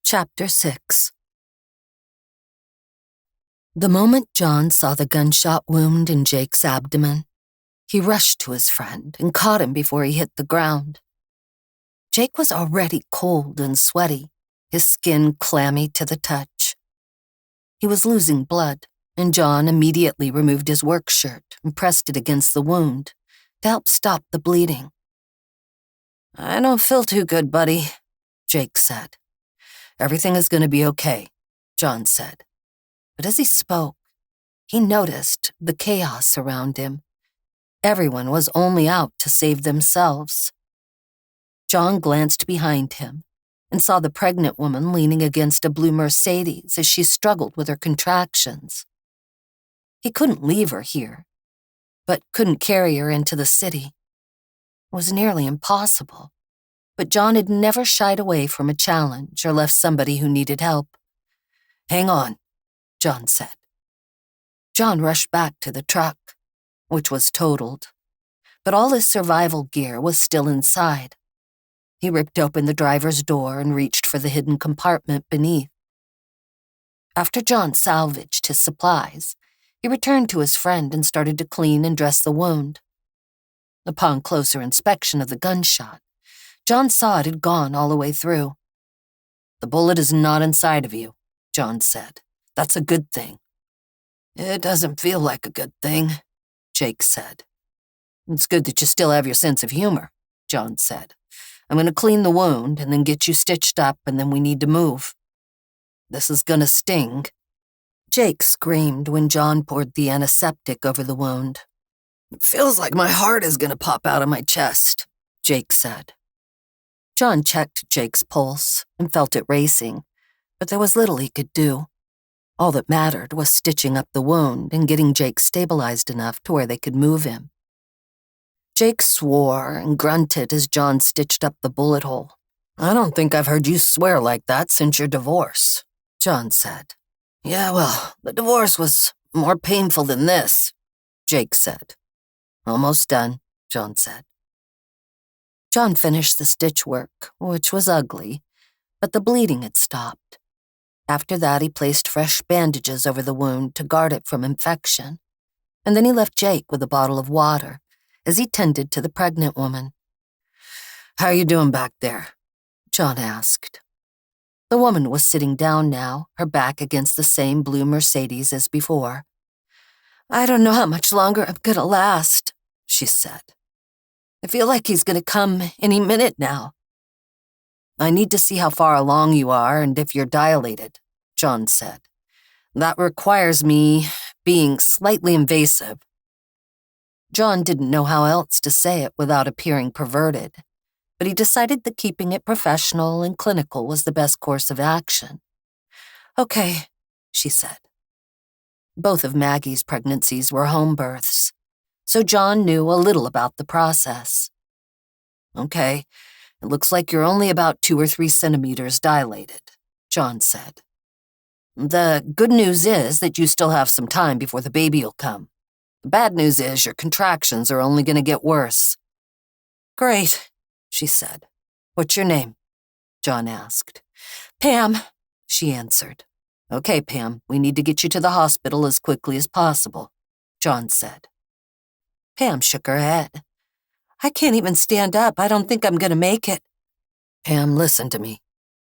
Chapter 6. The moment John saw the gunshot wound in Jake's abdomen, he rushed to his friend and caught him before he hit the ground. Jake was already cold and sweaty, his skin clammy to the touch. He was losing blood, and John immediately removed his work shirt and pressed it against the wound to help stop the bleeding. "I don't feel too good, buddy," Jake said. "Everything is going to be okay," John said. But as he spoke, he noticed the chaos around him. Everyone was only out to save themselves. John glanced behind him and saw the pregnant woman leaning against a blue Mercedes as she struggled with her contractions. He couldn't leave her here, but couldn't carry her into the city. It was nearly impossible. But John had never shied away from a challenge or left somebody who needed help. "Hang on," John said. John rushed back to the truck, which was totaled, but all his survival gear was still inside. He ripped open the driver's door and reached for the hidden compartment beneath. After John salvaged his supplies, he returned to his friend and started to clean and dress the wound. Upon closer inspection of the gunshot, John saw it had gone all the way through. "The bullet is not inside of you," John said. "That's a good thing." "It doesn't feel like a good thing," Jake said. "It's good that you still have your sense of humor," John said. "I'm going to clean the wound and then get you stitched up, and then we need to move. This is going to sting." Jake screamed when John poured the antiseptic over the wound. "It feels like my heart is going to pop out of my chest," Jake said. John checked Jake's pulse and felt it racing, but there was little he could do. All that mattered was stitching up the wound and getting Jake stabilized enough to where they could move him. Jake swore and grunted as John stitched up the bullet hole. "I don't think I've heard you swear like that since your divorce," John said. "Yeah, well, the divorce was more painful than this," Jake said. "Almost done," John said. John finished the stitch work, which was ugly, but the bleeding had stopped. After that, he placed fresh bandages over the wound to guard it from infection, and then he left Jake with a bottle of water as he tended to the pregnant woman. "How are you doing back there?" John asked. The woman was sitting down now, her back against the same blue Mercedes as before. "I don't know how much longer I'm gonna last," she said. "I feel like he's gonna come any minute now." "I need to see how far along you are and if you're dilated," John said. "That requires me being slightly invasive." John didn't know how else to say it without appearing perverted, but he decided that keeping it professional and clinical was the best course of action. "Okay," she said. Both of Maggie's pregnancies were home births, so John knew a little about the process. "Okay, it looks like you're only about 2 or 3 centimeters dilated," John said. "The good news is that you still have some time before the baby will come. The bad news is your contractions are only going to get worse." "Great," she said. "What's your name?" John asked. "Pam," she answered. "Okay, Pam, we need to get you to the hospital as quickly as possible," John said. Pam shook her head. "I can't even stand up. I don't think I'm going to make it." "Pam, listen to me,"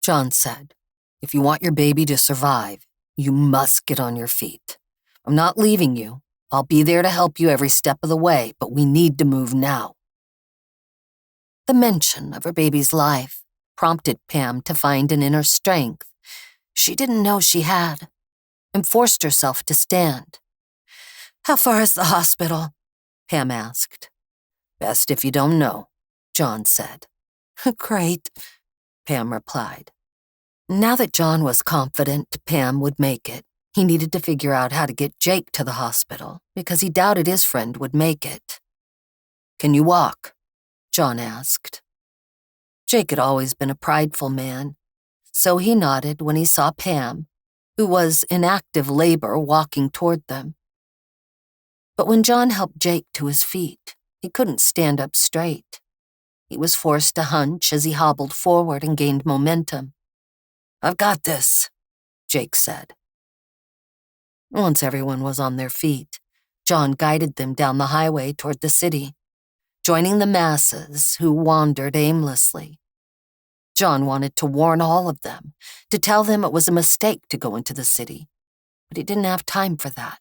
John said. "If you want your baby to survive, you must get on your feet. I'm not leaving you. I'll be there to help you every step of the way, but we need to move now." The mention of her baby's life prompted Pam to find an inner strength she didn't know she had, and forced herself to stand. "How far is the hospital?" Pam asked. "Best if you don't know," John said. "Great," Pam replied. Now that John was confident Pam would make it, he needed to figure out how to get Jake to the hospital because he doubted his friend would make it. "Can you walk?" John asked. Jake had always been a prideful man, so he nodded when he saw Pam, who was in active labor, walking toward them. But when John helped Jake to his feet, he couldn't stand up straight. He was forced to hunch as he hobbled forward and gained momentum. "I've got this," Jake said. Once everyone was on their feet, John guided them down the highway toward the city, joining the masses who wandered aimlessly. John wanted to warn all of them, to tell them it was a mistake to go into the city, but he didn't have time for that.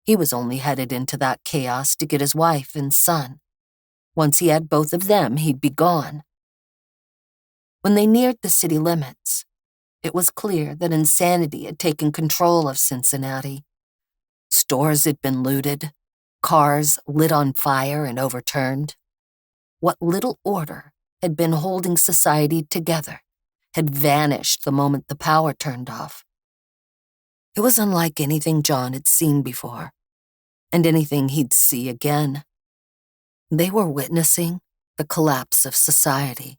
He was only headed into that chaos to get his wife and son. Once he had both of them, he'd be gone. When they neared the city limits, it was clear that insanity had taken control of Cincinnati. Stores had been looted, cars lit on fire and overturned. What little order had been holding society together had vanished the moment the power turned off. It was unlike anything John had seen before, and anything he'd see again. They were witnessing the collapse of society.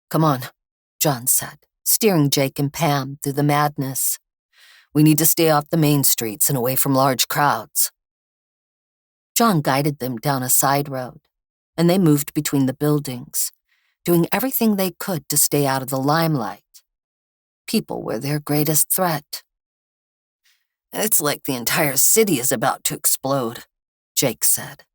"Come on," John said, steering Jake and Pam through the madness. "We need to stay off the main streets and away from large crowds." John guided them down a side road, and they moved between the buildings, doing everything they could to stay out of the limelight. People were their greatest threat. "It's like the entire city is about to explode," Jake said.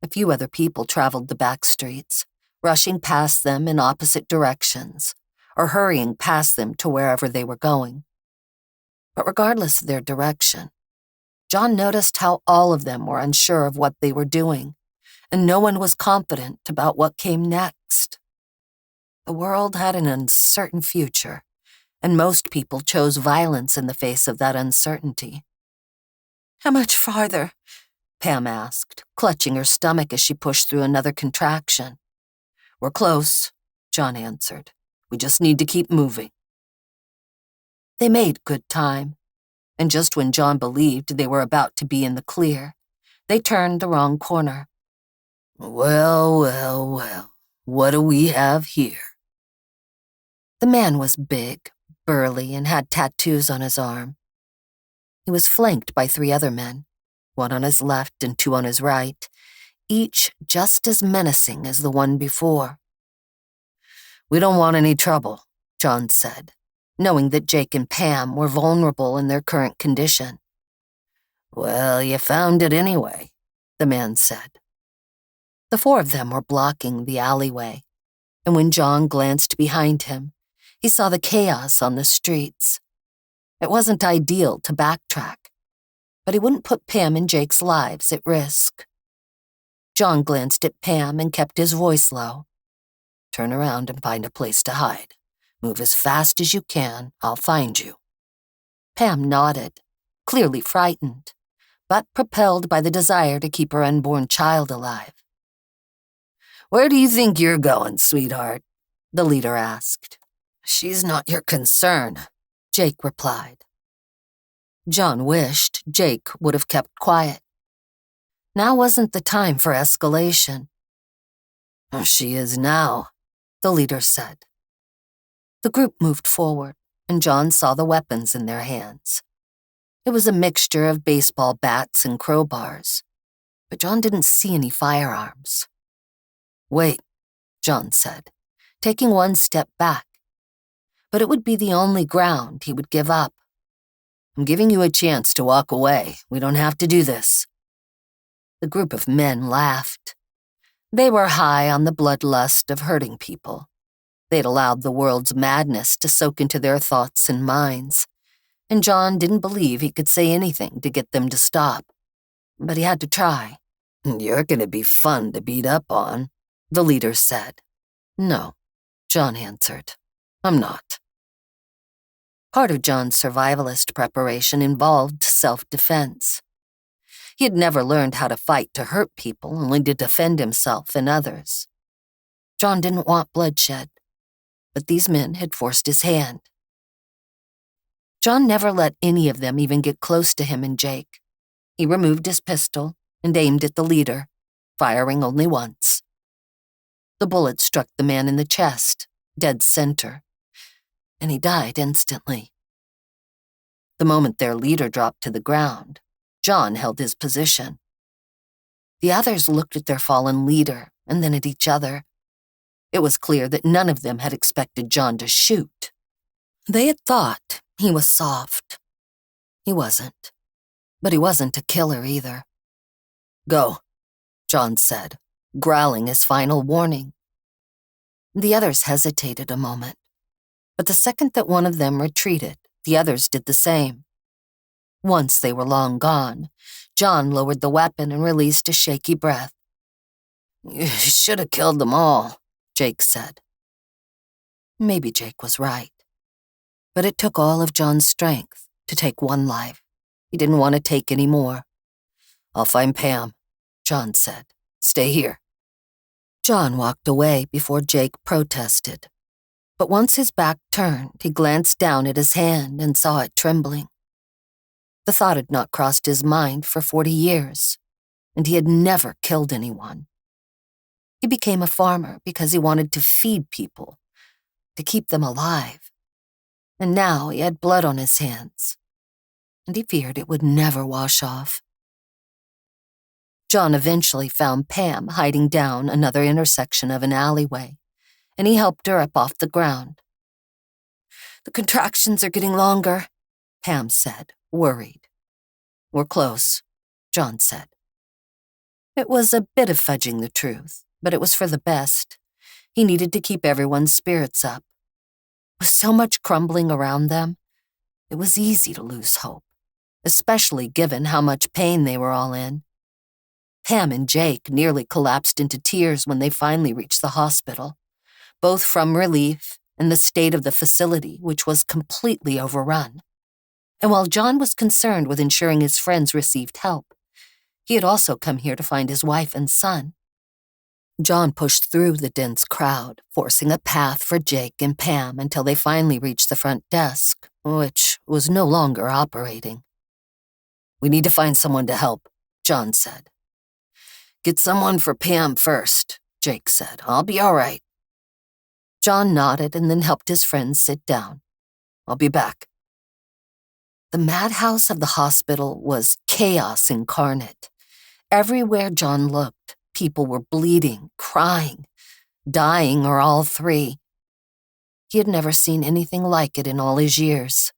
A few other people traveled the back streets, rushing past them in opposite directions, or hurrying past them to wherever they were going. But regardless of their direction, John noticed how all of them were unsure of what they were doing, and no one was confident about what came next. The world had an uncertain future, and most people chose violence in the face of that uncertainty. "How much farther?" Pam asked, clutching her stomach as she pushed through another contraction. "We're close," John answered. "We just need to keep moving." They made good time, and just when John believed they were about to be in the clear, they turned the wrong corner. "Well, well, well, what do we have here?" The man was big, burly, and had tattoos on his arm. He was flanked by 3 other men, 1 on his left and 2 on his right, each just as menacing as the one before. "We don't want any trouble," John said, knowing that Jake and Pam were vulnerable in their current condition. "Well, you found it anyway," the man said. The 4 of them were blocking the alleyway, and when John glanced behind him, he saw the chaos on the streets. It wasn't ideal to backtrack, but he wouldn't put Pam and Jake's lives at risk. John glanced at Pam and kept his voice low. "Turn around and find a place to hide. Move as fast as you can. I'll find you." Pam nodded, clearly frightened, but propelled by the desire to keep her unborn child alive. "Where do you think you're going, sweetheart?" the leader asked. "She's not your concern," Jake replied. John wished Jake would have kept quiet. Now wasn't the time for escalation. "She is now," the leader said. The group moved forward, and John saw the weapons in their hands. It was a mixture of baseball bats and crowbars, but John didn't see any firearms. "Wait," John said, taking 1 step back. But it would be the only ground he would give up. "I'm giving you a chance to walk away. We don't have to do this." The group of men laughed. They were high on the bloodlust of hurting people. They'd allowed the world's madness to soak into their thoughts and minds, and John didn't believe he could say anything to get them to stop. But he had to try. "You're going to be fun to beat up on," the leader said. "No," John answered. "I'm not." Part of John's survivalist preparation involved self-defense. He had never learned how to fight to hurt people, only to defend himself and others. John didn't want bloodshed, but these men had forced his hand. John never let any of them even get close to him and Jake. He removed his pistol and aimed at the leader, firing only once. The bullet struck the man in the chest, dead center, and he died instantly. The moment their leader dropped to the ground, John held his position. The others looked at their fallen leader and then at each other. It was clear that none of them had expected John to shoot. They had thought he was soft. He wasn't. But he wasn't a killer either. "Go," John said, growling his final warning. The others hesitated a moment, but the second that one of them retreated, the others did the same. Once they were long gone, John lowered the weapon and released a shaky breath. "You should have killed them all," Jake said. Maybe Jake was right. But it took all of John's strength to take one life. He didn't want to take any more. "I'll find Pam," John said. "Stay here." John walked away before Jake protested. But once his back turned, he glanced down at his hand and saw it trembling. The thought had not crossed his mind for 40 years, and he had never killed anyone. He became a farmer because he wanted to feed people, to keep them alive. And now he had blood on his hands, and he feared it would never wash off. John eventually found Pam hiding down another intersection of an alleyway, and he helped her up off the ground. "The contractions are getting longer," Pam said, worried. "We're close," John said. It was a bit of fudging the truth, but it was for the best. He needed to keep everyone's spirits up. With so much crumbling around them, it was easy to lose hope, especially given how much pain they were all in. Pam and Jake nearly collapsed into tears when they finally reached the hospital, both from relief and the state of the facility, which was completely overrun. And while John was concerned with ensuring his friends received help, he had also come here to find his wife and son. John pushed through the dense crowd, forcing a path for Jake and Pam until they finally reached the front desk, which was no longer operating. "We need to find someone to help," John said. "Get someone for Pam first," Jake said. "I'll be all right." John nodded and then helped his friends sit down. "I'll be back." The madhouse of the hospital was chaos incarnate. Everywhere John looked, people were bleeding, crying, dying, or all three. He had never seen anything like it in all his years.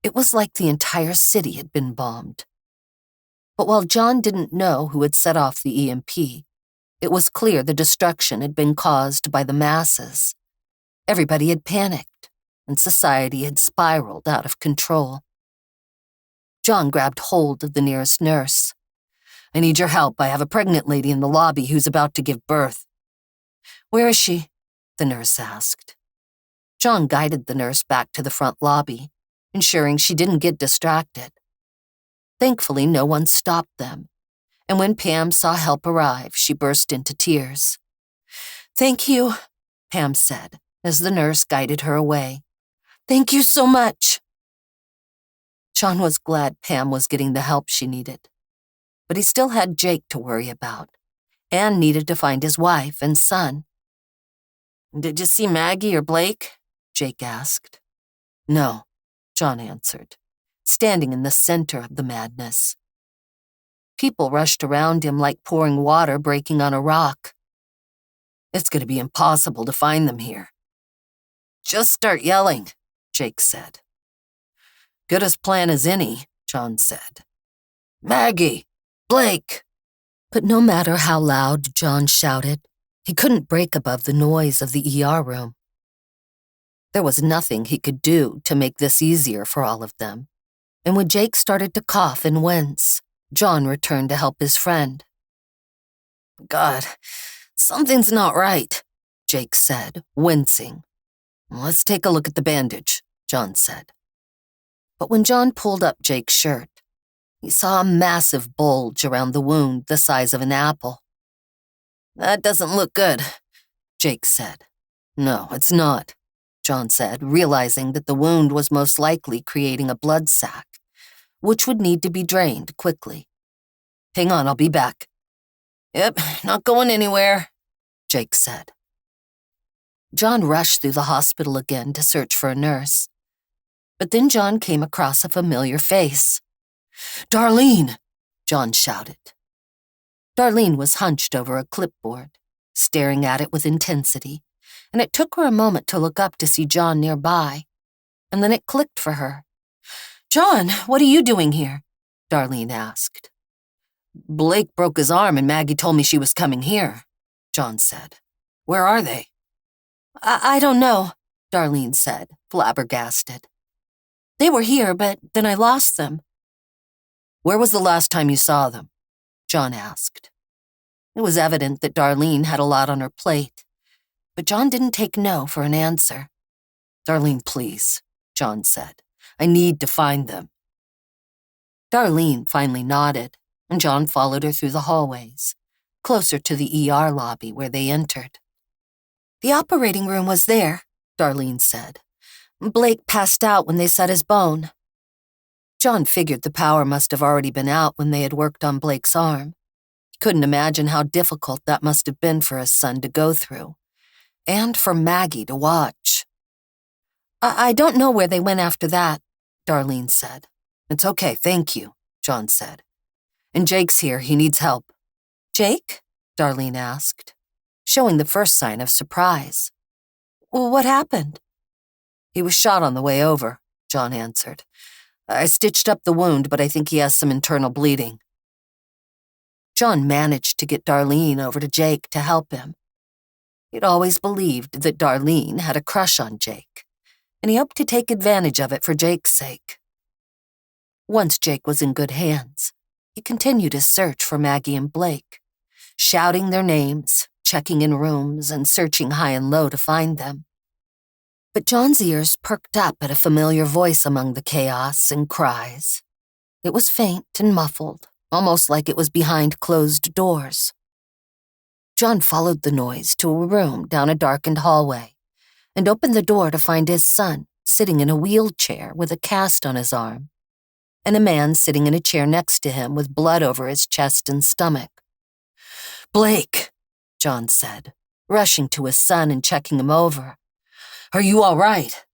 It was like the entire city had been bombed. But while John didn't know who had set off the EMP, it was clear the destruction had been caused by the masses. Everybody had panicked, and society had spiraled out of control. John grabbed hold of the nearest nurse. "I need your help. I have a pregnant lady in the lobby who's about to give birth." "Where is she?" the nurse asked. John guided the nurse back to the front lobby, ensuring she didn't get distracted. Thankfully, no one stopped them, and when Pam saw help arrive, she burst into tears. "Thank you," Pam said, as the nurse guided her away. "Thank you so much." John was glad Pam was getting the help she needed, but he still had Jake to worry about, and needed to find his wife and son. "Did you see Maggie or Blake?" Jake asked. "No," John answered, standing in the center of the madness. People rushed around him like pouring water breaking on a rock. "It's going to be impossible to find them here." "Just start yelling," Jake said. "Good as plan as any," John said. "Maggie! Blake!" But no matter how loud John shouted, he couldn't break above the noise of the ER room. There was nothing he could do to make this easier for all of them, and when Jake started to cough and wince, John returned to help his friend. "God, something's not right," Jake said, wincing. "Let's take a look at the bandage," John said. But when John pulled up Jake's shirt, he saw a massive bulge around the wound the size of an apple. "That doesn't look good," Jake said. "No, it's not," John said, realizing that the wound was most likely creating a blood sac, which would need to be drained quickly. "Hang on, I'll be back." "Yep, not going anywhere," Jake said. John rushed through the hospital again to search for a nurse. But then John came across a familiar face. "Darlene!" John shouted. Darlene was hunched over a clipboard. staring at it with intensity, and it took her a moment to look up to see John nearby. And then it clicked for her. "John, what are you doing here?" Darlene asked. "Blake broke his arm and Maggie told me she was coming here," John said. "Where are they?" I don't know," Darlene said, flabbergasted. "They were here, but then I lost them." "Where was the last time you saw them?" John asked. It was evident that Darlene had a lot on her plate, but John didn't take no for an answer. "Darlene, please," John said. "I need to find them." Darlene finally nodded, and John followed her through the hallways, closer to the ER lobby where they entered. "The operating room was there," Darlene said. "Blake passed out when they set his bone." John figured the power must have already been out when they had worked on Blake's arm. He couldn't imagine how difficult that must have been for his son to go through, and for Maggie to watch. I don't know where they went after that," Darlene said. "It's okay, thank you," John said. "And Jake's here, he needs help." "Jake?" Darlene asked, showing the first sign of surprise. "Well, what happened?" "He was shot on the way over," John answered. "I stitched up the wound, but I think he has some internal bleeding." John managed to get Darlene over to Jake to help him. He'd always believed that Darlene had a crush on Jake, and he hoped to take advantage of it for Jake's sake. Once Jake was in good hands, he continued his search for Maggie and Blake, shouting their names, checking in rooms, and searching high and low to find them. But John's ears perked up at a familiar voice among the chaos and cries. It was faint and muffled, almost like it was behind closed doors. John followed the noise to a room down a darkened hallway and opened the door to find his son sitting in a wheelchair with a cast on his arm, and a man sitting in a chair next to him with blood over his chest and stomach. "Blake," John said, rushing to his son and checking him over. "Are you all right?"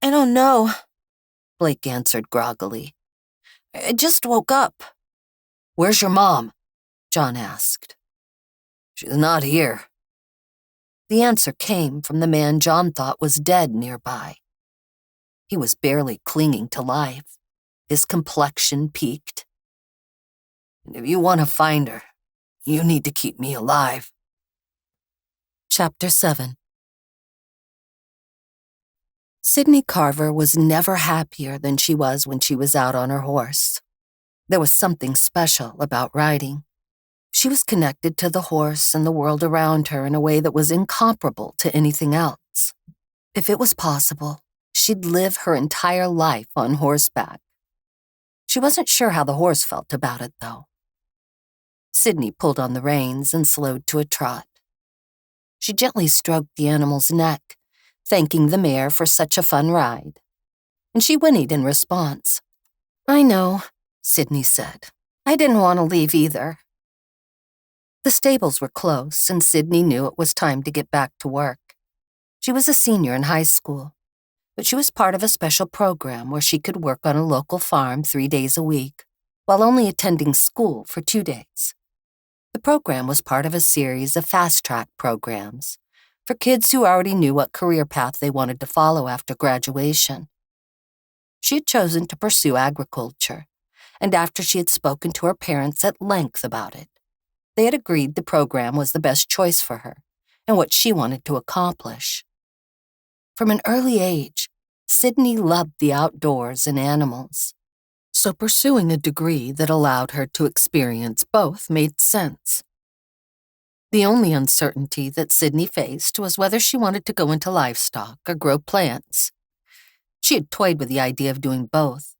"I don't know," Blake answered groggily. "I just woke up." "Where's your mom?" John asked. "She's not here." The answer came from the man John thought was dead nearby. He was barely clinging to life, his complexion peaked. "And if you want to find her, you need to keep me alive." Chapter 7. Sydney Carver was never happier than she was when she was out on her horse. There was something special about riding. She was connected to the horse and the world around her in a way that was incomparable to anything else. If it was possible, she'd live her entire life on horseback. She wasn't sure how the horse felt about it, though. Sydney pulled on the reins and slowed to a trot. She gently stroked the animal's neck, thanking the mare for such a fun ride. And she whinnied in response. "I know," Sydney said. "I didn't want to leave either." The stables were close, and Sydney knew it was time to get back to work. She was a senior in high school, but she was part of a special program where she could work on a local farm 3 days a week, while only attending school for 2 days. The program was part of a series of fast-track programs for kids who already knew what career path they wanted to follow after graduation. She had chosen to pursue agriculture, and after she had spoken to her parents at length about it, they had agreed the program was the best choice for her and what she wanted to accomplish. From an early age, Sydney loved the outdoors and animals, so pursuing a degree that allowed her to experience both made sense. The only uncertainty that Sydney faced was whether she wanted to go into livestock or grow plants. She had toyed with the idea of doing both,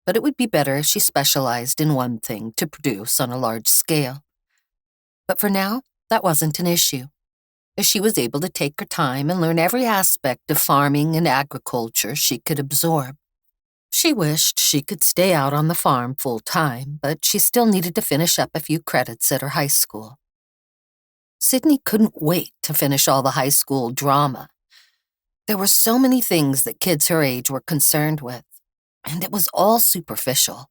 but it would be better if she specialized in one thing to produce on a large scale. But for now, that wasn't an issue, as she was able to take her time and learn every aspect of farming and agriculture she could absorb. She wished she could stay out on the farm full-time, but she still needed to finish up a few credits at her high school. Sydney couldn't wait to finish all the high school drama. There were so many things that kids her age were concerned with, and it was all superficial.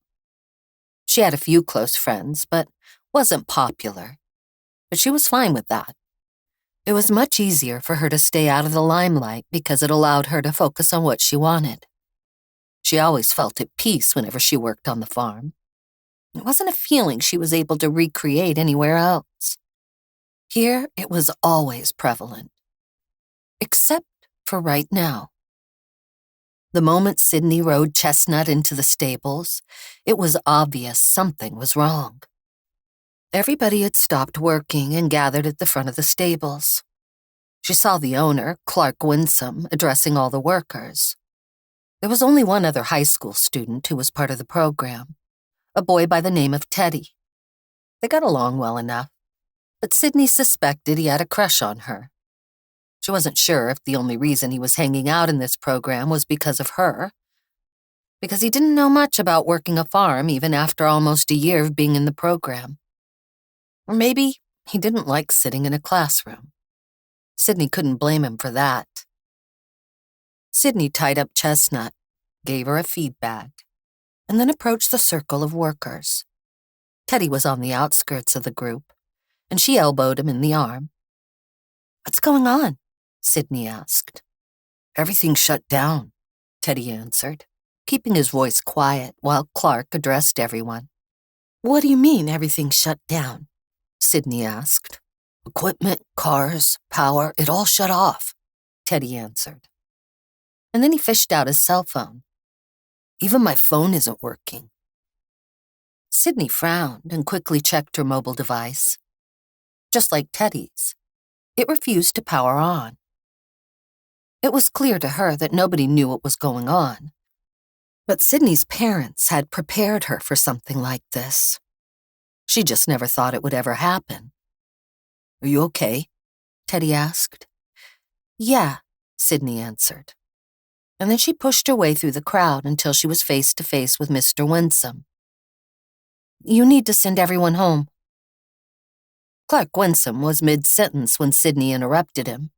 She had a few close friends, but wasn't popular. But she was fine with that. It was much easier for her to stay out of the limelight because it allowed her to focus on what she wanted. She always felt at peace whenever she worked on the farm. It wasn't a feeling she was able to recreate anywhere else. Here, it was always prevalent. Except for right now. The moment Sydney rode Chestnut into the stables, it was obvious something was wrong. Everybody had stopped working and gathered at the front of the stables. She saw the owner, Clark Winsome, addressing all the workers. There was only one other high school student who was part of the program, a boy by the name of Teddy. They got along well enough, but Sydney suspected he had a crush on her. She wasn't sure if the only reason he was hanging out in this program was because of her, because he didn't know much about working a farm even after almost a year of being in the program. Or maybe he didn't like sitting in a classroom. Sydney couldn't blame him for that. Sydney tied up Chestnut, gave her a feed bag, and then approached the circle of workers. Teddy was on the outskirts of the group, and she elbowed him in the arm. "What's going on?" Sydney asked. "Everything's shut down," Teddy answered, keeping his voice quiet while Clark addressed everyone. "What do you mean everything's shut down?" Sydney asked. "Equipment, cars, power, it all shut off," Teddy answered. And then he fished out his cell phone. "Even my phone isn't working." Sydney frowned and quickly checked her mobile device. Just like Teddy's, it refused to power on. It was clear to her that nobody knew what was going on. But Sydney's parents had prepared her for something like this. She just never thought it would ever happen. "Are you okay?" Teddy asked. "Yeah," Sydney answered. And then she pushed her way through the crowd until she was face to face with Mr. Winsome. "You need to send everyone home." Clark Winsome was mid-sentence when Sydney interrupted him.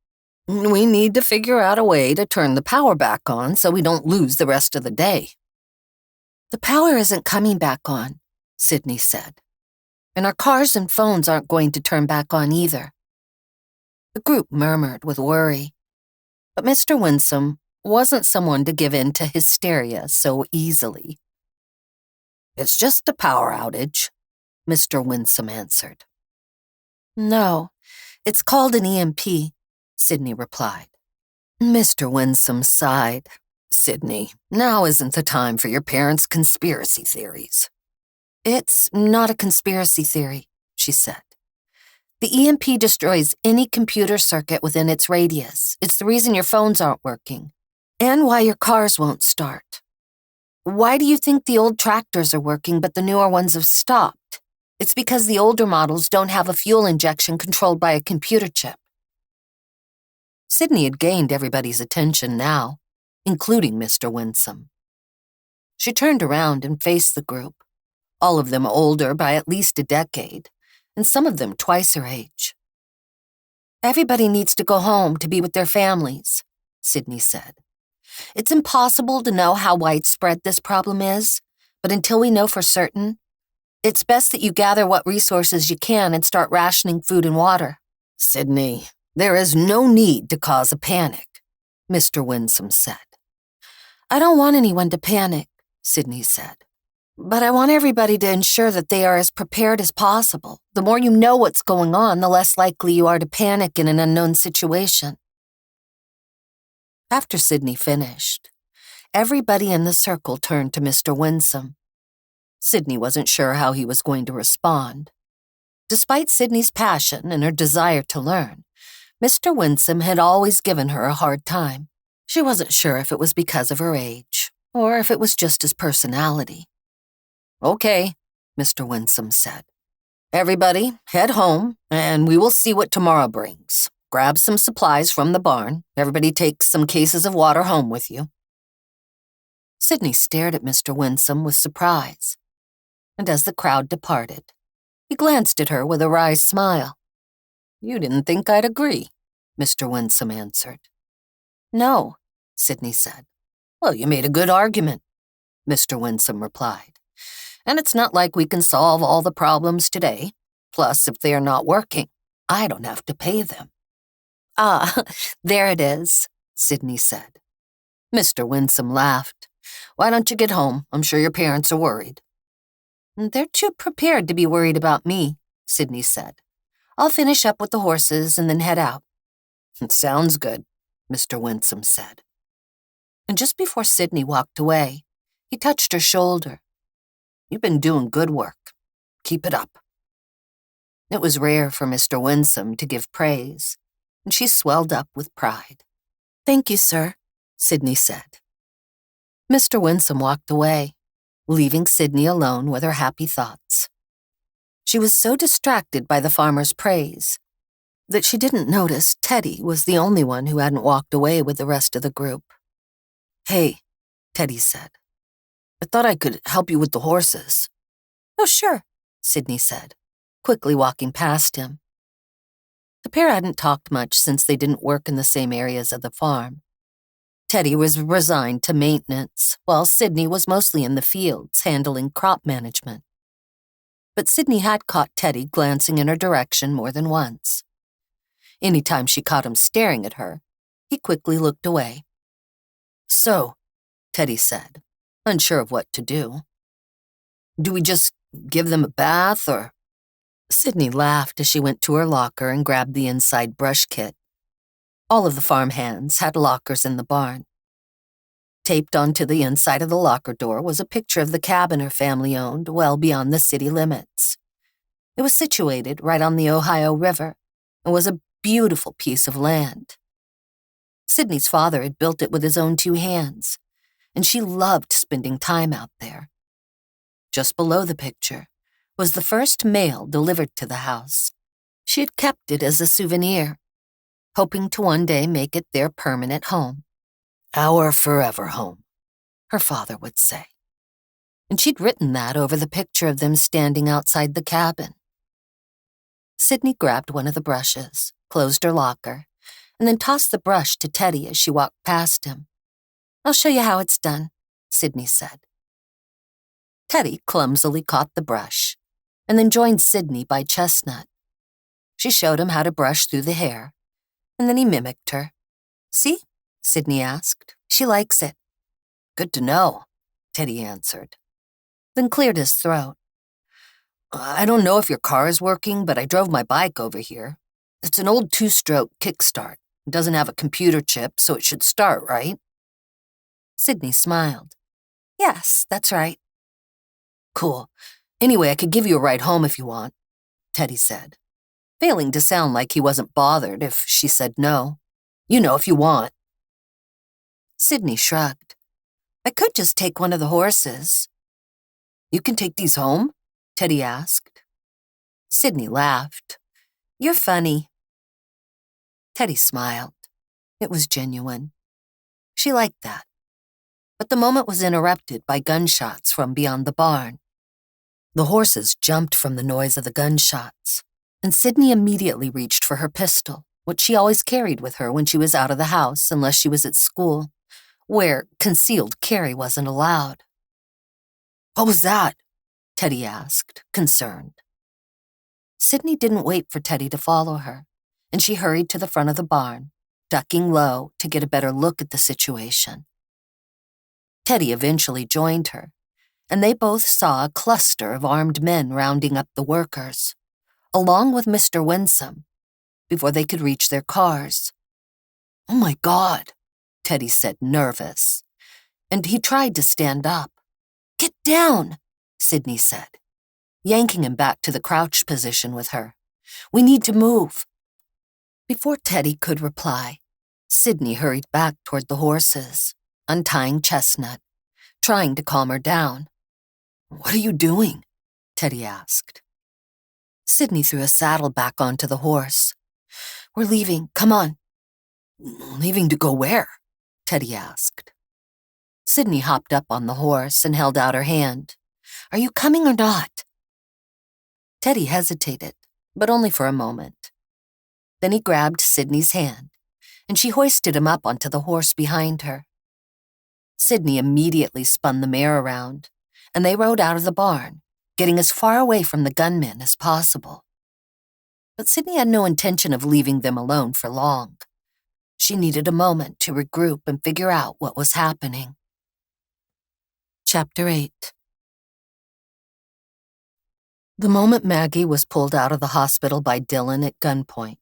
"We need to figure out a way to turn the power back on so we don't lose the rest of the day." "The power isn't coming back on," Sydney said. "And our cars and phones aren't going to turn back on either." The group murmured with worry. But Mr. Winsome wasn't someone to give in to hysteria so easily. "It's just a power outage," Mr. Winsome answered. "No, it's called an EMP," Sydney replied. Mr. Winsome sighed. "Sydney, now isn't the time for your parents' conspiracy theories." "It's not a conspiracy theory," she said. "The EMP destroys any computer circuit within its radius. It's the reason your phones aren't working. And why your cars won't start. Why do you think the old tractors are working but the newer ones have stopped? It's because the older models don't have a fuel injection controlled by a computer chip." Sydney had gained everybody's attention now, including Mr. Winsome. She turned around and faced the group, all of them older by at least a decade, and some of them twice her age. "Everybody needs to go home to be with their families," Sydney said. "It's impossible to know how widespread this problem is, but until we know for certain, it's best that you gather what resources you can and start rationing food and water." "Sydney, there is no need to cause a panic," Mr. Winsome said. "I don't want anyone to panic," Sydney said. "But I want everybody to ensure that they are as prepared as possible. The more you know what's going on, the less likely you are to panic in an unknown situation." After Sydney finished, everybody in the circle turned to Mr. Winsome. Sydney wasn't sure how he was going to respond. Despite Sydney's passion and her desire to learn, Mr. Winsome had always given her a hard time. She wasn't sure if it was because of her age, or if it was just his personality. "Okay," Mr. Winsome said. "Everybody, head home, and we will see what tomorrow brings. Grab some supplies from the barn. Everybody take some cases of water home with you." Sydney stared at Mr. Winsome with surprise, and as the crowd departed, he glanced at her with a wry smile. "You didn't think I'd agree," Mr. Winsome answered. "No," Sydney said. "Well, you made a good argument," Mr. Winsome replied. "And it's not like we can solve all the problems today. Plus, if they are not working, I don't have to pay them." Ah, there it is, Sydney said. Mr. Winsome laughed. Why don't you get home? I'm sure your parents are worried. They're too prepared to be worried about me, Sydney said. I'll finish up with the horses and then head out. Sounds good, Mr. Winsome said. And just before Sydney walked away, he touched her shoulder. You've been doing good work. Keep it up. It was rare for Mr. Winsome to give praise, and she swelled up with pride. Thank you, sir, Sydney said. Mr. Winsome walked away, leaving Sydney alone with her happy thoughts. She was so distracted by the farmer's praise that she didn't notice Teddy was the only one who hadn't walked away with the rest of the group. Hey, Teddy said. I thought I could help you with the horses. Oh, sure, Sydney said, quickly walking past him. The pair hadn't talked much since they didn't work in the same areas of the farm. Teddy was resigned to maintenance, while Sydney was mostly in the fields handling crop management. But Sydney had caught Teddy glancing in her direction more than once. Anytime she caught him staring at her, he quickly looked away. So, Teddy said, unsure of what to do. Do we just give them a bath, or? Sydney laughed as she went to her locker and grabbed the inside brush kit. All of the farm hands had lockers in the barn. Taped onto the inside of the locker door was a picture of the cabin her family owned well beyond the city limits. It was situated right on the Ohio River and was a beautiful piece of land. Sydney's father had built it with his own 2 hands, and she loved spending time out there. Just below the picture was the first mail delivered to the house. She had kept it as a souvenir, hoping to one day make it their permanent home. Our forever home, her father would say. And she'd written that over the picture of them standing outside the cabin. Sydney grabbed one of the brushes, closed her locker, and then tossed the brush to Teddy as she walked past him. I'll show you how it's done, Sydney said. Teddy clumsily caught the brush and then joined Sydney by Chestnut. She showed him how to brush through the hair, and then he mimicked her. See? Sydney asked. She likes it. Good to know, Teddy answered, then cleared his throat. I don't know if your car is working, but I drove my bike over here. It's an old 2-stroke kickstart. It doesn't have a computer chip, so it should start, right? Sydney smiled. Yes, that's right. Cool. Anyway, I could give you a ride home if you want, Teddy said, failing to sound like he wasn't bothered if she said no. You know, if you want. Sydney shrugged. I could just take one of the horses. You can take these home? Teddy asked. Sydney laughed. You're funny. Teddy smiled. It was genuine. She liked that. But the moment was interrupted by gunshots from beyond the barn. The horses jumped from the noise of the gunshots, and Sydney immediately reached for her pistol, which she always carried with her when she was out of the house unless she was at school, where concealed carry wasn't allowed. What was that? Teddy asked, concerned. Sydney didn't wait for Teddy to follow her, and she hurried to the front of the barn, ducking low to get a better look at the situation. Teddy eventually joined her, and they both saw a cluster of armed men rounding up the workers, along with Mr. Winsome, before they could reach their cars. Oh my God, Teddy said, nervous, and he tried to stand up. Get down, Sydney said, yanking him back to the crouch position with her. We need to move. Before Teddy could reply, Sydney hurried back toward the horses, untying Chestnut, trying to calm her down. What are you doing? Teddy asked. Sydney threw a saddle back onto the horse. We're leaving, come on. Leaving to go where? Teddy asked. Sydney hopped up on the horse and held out her hand. Are you coming or not? Teddy hesitated, but only for a moment. Then he grabbed Sydney's hand, and she hoisted him up onto the horse behind her. Sydney immediately spun the mare around, and they rode out of the barn, getting as far away from the gunmen as possible. But Sydney had no intention of leaving them alone for long. She needed a moment to regroup and figure out what was happening. Chapter 8. The moment Maggie was pulled out of the hospital by Dylan at gunpoint,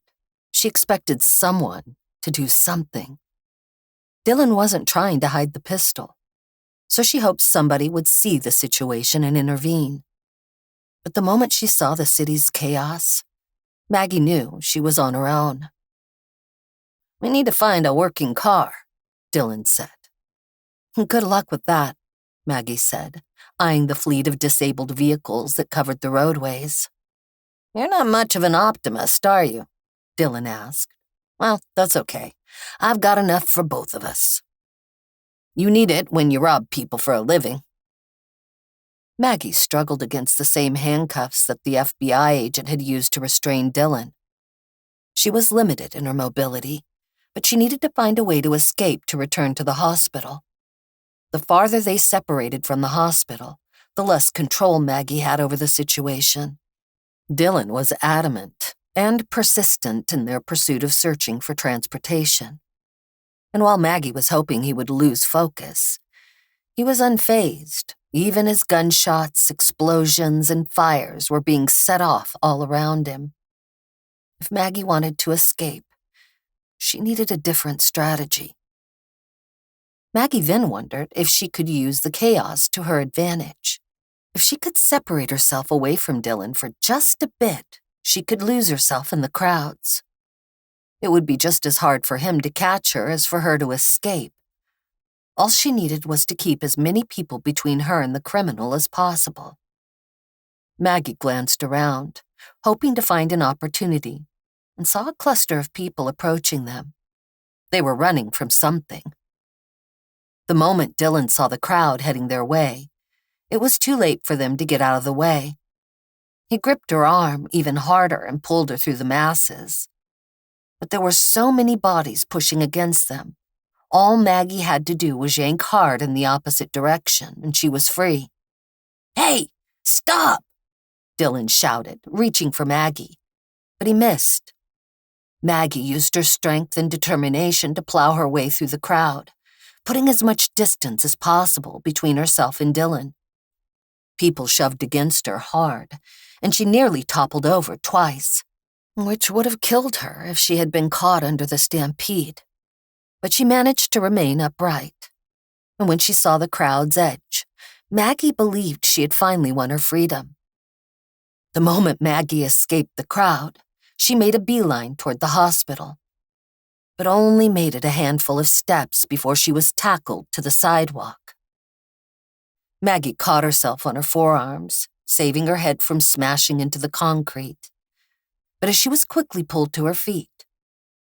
she expected someone to do something. Dylan wasn't trying to hide the pistol, so she hoped somebody would see the situation and intervene. But the moment she saw the city's chaos, Maggie knew she was on her own. "We need to find a working car," Dylan said. "Good luck with that," Maggie said, eyeing the fleet of disabled vehicles that covered the roadways. "You're not much of an optimist, are you?" Dylan asked. "Well, that's okay. I've got enough for both of us." "You need it when you rob people for a living." Maggie struggled against the same handcuffs that the FBI agent had used to restrain Dylan. She was limited in her mobility, but she needed to find a way to escape to return to the hospital. The farther they separated from the hospital, the less control Maggie had over the situation. Dylan was adamant and persistent in their pursuit of searching for transportation. And while Maggie was hoping he would lose focus, he was unfazed, even as gunshots, explosions, and fires were being set off all around him. If Maggie wanted to escape, she needed a different strategy. Maggie then wondered if she could use the chaos to her advantage. If she could separate herself away from Dylan for just a bit, she could lose herself in the crowds. It would be just as hard for him to catch her as for her to escape. All she needed was to keep as many people between her and the criminal as possible. Maggie glanced around, hoping to find an opportunity, and saw a cluster of people approaching them. They were running from something. The moment Dylan saw the crowd heading their way, it was too late for them to get out of the way. He gripped her arm even harder and pulled her through the masses. But there were so many bodies pushing against them. All Maggie had to do was yank hard in the opposite direction, and she was free. "Hey, stop!" Dylan shouted, reaching for Maggie. But he missed. Maggie used her strength and determination to plow her way through the crowd, putting as much distance as possible between herself and Dylan. People shoved against her hard, and she nearly toppled over twice, which would have killed her if she had been caught under the stampede. But she managed to remain upright. And when she saw the crowd's edge, Maggie believed she had finally won her freedom. The moment Maggie escaped the crowd, she made a beeline toward the hospital, but only made it a handful of steps before she was tackled to the sidewalk. Maggie caught herself on her forearms, saving her head from smashing into the concrete. But as she was quickly pulled to her feet,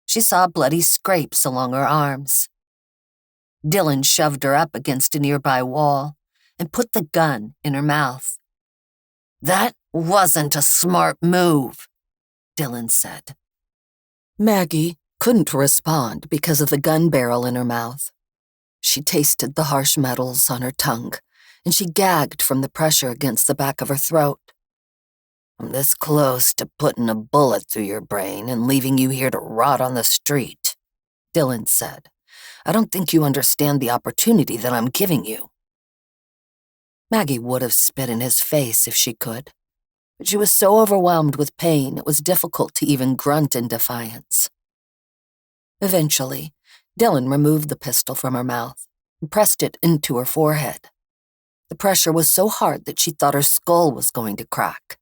she saw bloody scrapes along her arms. Dylan shoved her up against a nearby wall and put the gun in her mouth. "That wasn't a smart move," Dylan said. Maggie couldn't respond because of the gun barrel in her mouth. She tasted the harsh metals on her tongue, and she gagged from the pressure against the back of her throat. "I'm this close to putting a bullet through your brain and leaving you here to rot on the street," Dylan said. "I don't think you understand the opportunity that I'm giving you." Maggie would have spit in his face if she could, but she was so overwhelmed with pain it was difficult to even grunt in defiance. Eventually, Dylan removed the pistol from her mouth and pressed it into her forehead. The pressure was so hard that she thought her skull was going to crack.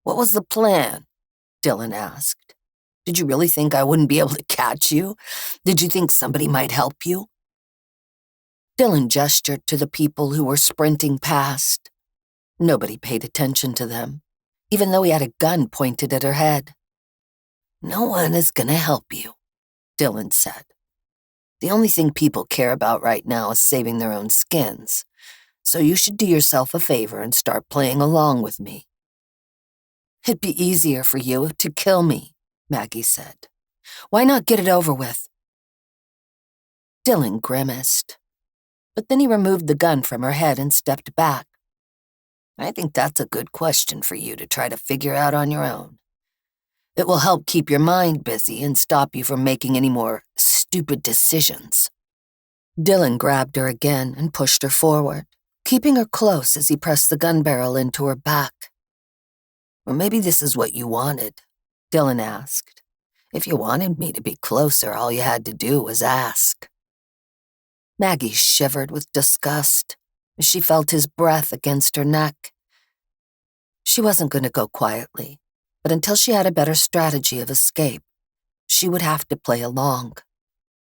"What was the plan?" Dylan asked. "Did you really think I wouldn't be able to catch you? Did you think somebody might help you?" Dylan gestured to the people who were sprinting past. Nobody paid attention to them, even though he had a gun pointed at her head. "No one is going to help you," Dylan said. "The only thing people care about right now is saving their own skins, so you should do yourself a favor and start playing along with me." "It'd be easier for you to kill me," Maggie said. "Why not get it over with?" Dylan grimaced, but then he removed the gun from her head and stepped back. "I think that's a good question for you to try to figure out on your own. It will help keep your mind busy and stop you from making any more stupid decisions." Dylan grabbed her again and pushed her forward, keeping her close as he pressed the gun barrel into her back. "Or maybe this is what you wanted," Dylan asked. "If you wanted me to be closer, all you had to do was ask." Maggie shivered with disgust as she felt his breath against her neck. She wasn't going to go quietly, but until she had a better strategy of escape, she would have to play along.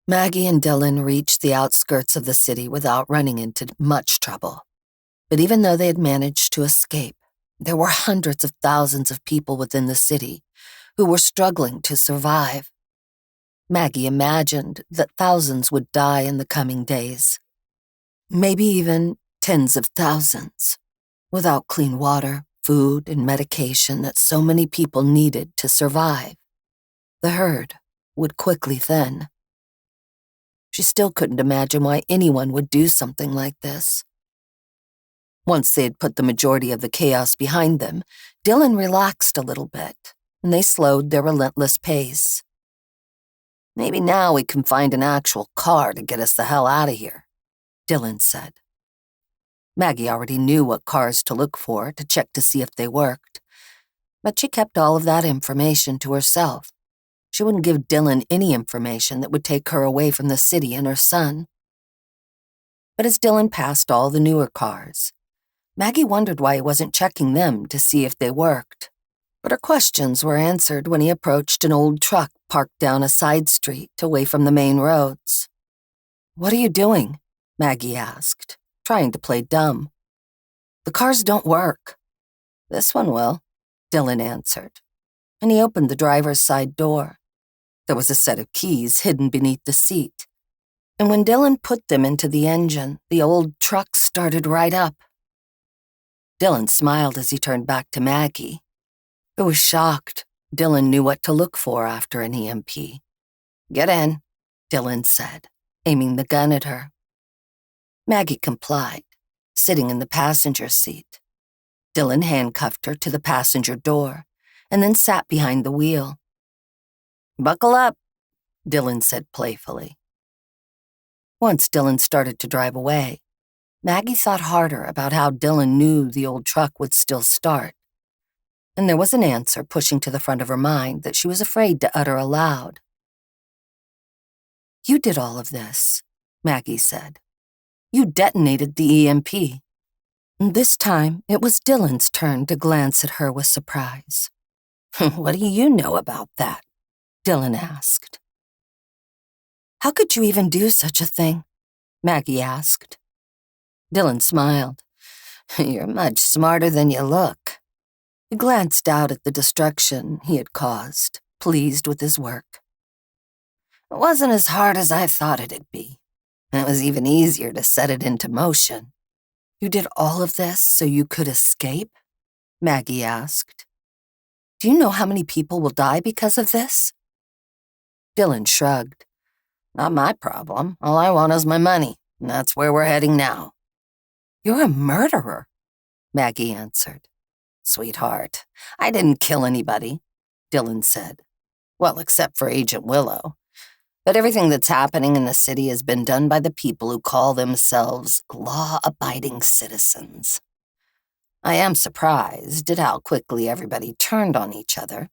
Maggie and Dylan reached the outskirts of the city without running into much trouble. But even though they had managed to escape, there were hundreds of thousands of people within the city who were struggling to survive. Maggie imagined that thousands would die in the coming days. Maybe even tens of thousands, without clean water, food, and medication that so many people needed to survive. The herd would quickly thin. She still couldn't imagine why anyone would do something like this. Once they had put the majority of the chaos behind them, Dylan relaxed a little bit, and they slowed their relentless pace. "Maybe now we can find an actual car to get us the hell out of here," Dylan said. Maggie already knew what cars to look for to check to see if they worked, but she kept all of that information to herself. She wouldn't give Dylan any information that would take her away from the city and her son. But as Dylan passed all the newer cars, Maggie wondered why he wasn't checking them to see if they worked. But her questions were answered when he approached an old truck parked down a side street away from the main roads. "What are you doing?" Maggie asked, trying to play dumb. "The cars don't work." "This one will," Dylan answered, and he opened the driver's side door. There was a set of keys hidden beneath the seat, and when Dylan put them into the engine, the old truck started right up. Dylan smiled as he turned back to Maggie. It was shocked. Dylan knew what to look for after an EMP. "Get in," Dylan said, aiming the gun at her. Maggie complied, sitting in the passenger seat. Dylan handcuffed her to the passenger door and then sat behind the wheel. "Buckle up," Dylan said playfully. Once Dylan started to drive away, Maggie thought harder about how Dylan knew the old truck would still start. And there was an answer pushing to the front of her mind that she was afraid to utter aloud. "You did all of this," Maggie said. "You detonated the EMP." This time, it was Dylan's turn to glance at her with surprise. "What do you know about that?" Dylan asked. "How could you even do such a thing?" Maggie asked. Dylan smiled. "You're much smarter than you look." He glanced out at the destruction he had caused, pleased with his work. "It wasn't as hard as I thought it'd be. And it was even easier to set it into motion." "You did all of this so you could escape?" Maggie asked. "Do you know how many people will die because of this?" Dylan shrugged. "Not my problem. All I want is my money, and that's where we're heading now." "You're a murderer," Maggie answered. "Sweetheart, I didn't kill anybody," Dylan said. "Well, except for Agent Willow. But everything that's happening in the city has been done by the people who call themselves law-abiding citizens. I am surprised at how quickly everybody turned on each other.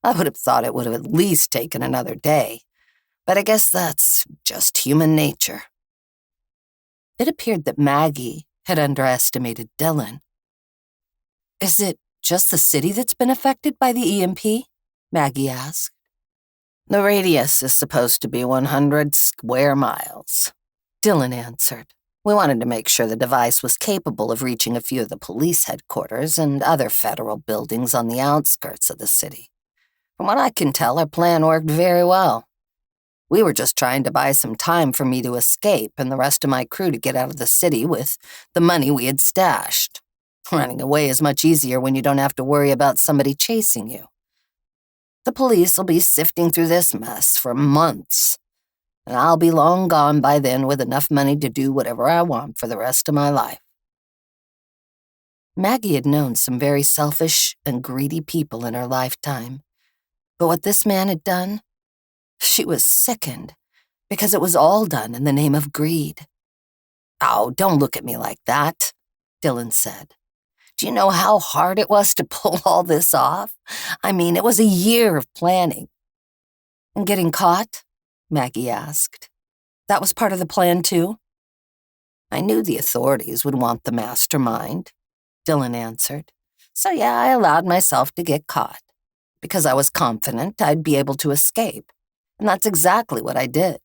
I would have thought it would have at least taken another day, but I guess that's just human nature." It appeared that Maggie had underestimated Dylan. "Is it just the city that's been affected by the EMP?" Maggie asked. "The radius is supposed to be 100 square miles," Dylan answered. "We wanted to make sure the device was capable of reaching a few of the police headquarters and other federal buildings on the outskirts of the city. From what I can tell, our plan worked very well. We were just trying to buy some time for me to escape and the rest of my crew to get out of the city with the money we had stashed. Running away is much easier when you don't have to worry about somebody chasing you. The police will be sifting through this mess for months, and I'll be long gone by then with enough money to do whatever I want for the rest of my life." Maggie had known some very selfish and greedy people in her lifetime, But what this man had done, she was sickened because it was all done in the name of greed. "Oh, don't look at me like that," Dylan said. "Do you know how hard it was to pull all this off? I mean, it was a year of planning." "And getting caught?" Maggie asked. "That was part of the plan, too?" "I knew the authorities would want the mastermind," Dylan answered. "So yeah, I allowed myself to get caught, because I was confident I'd be able to escape. And that's exactly what I did.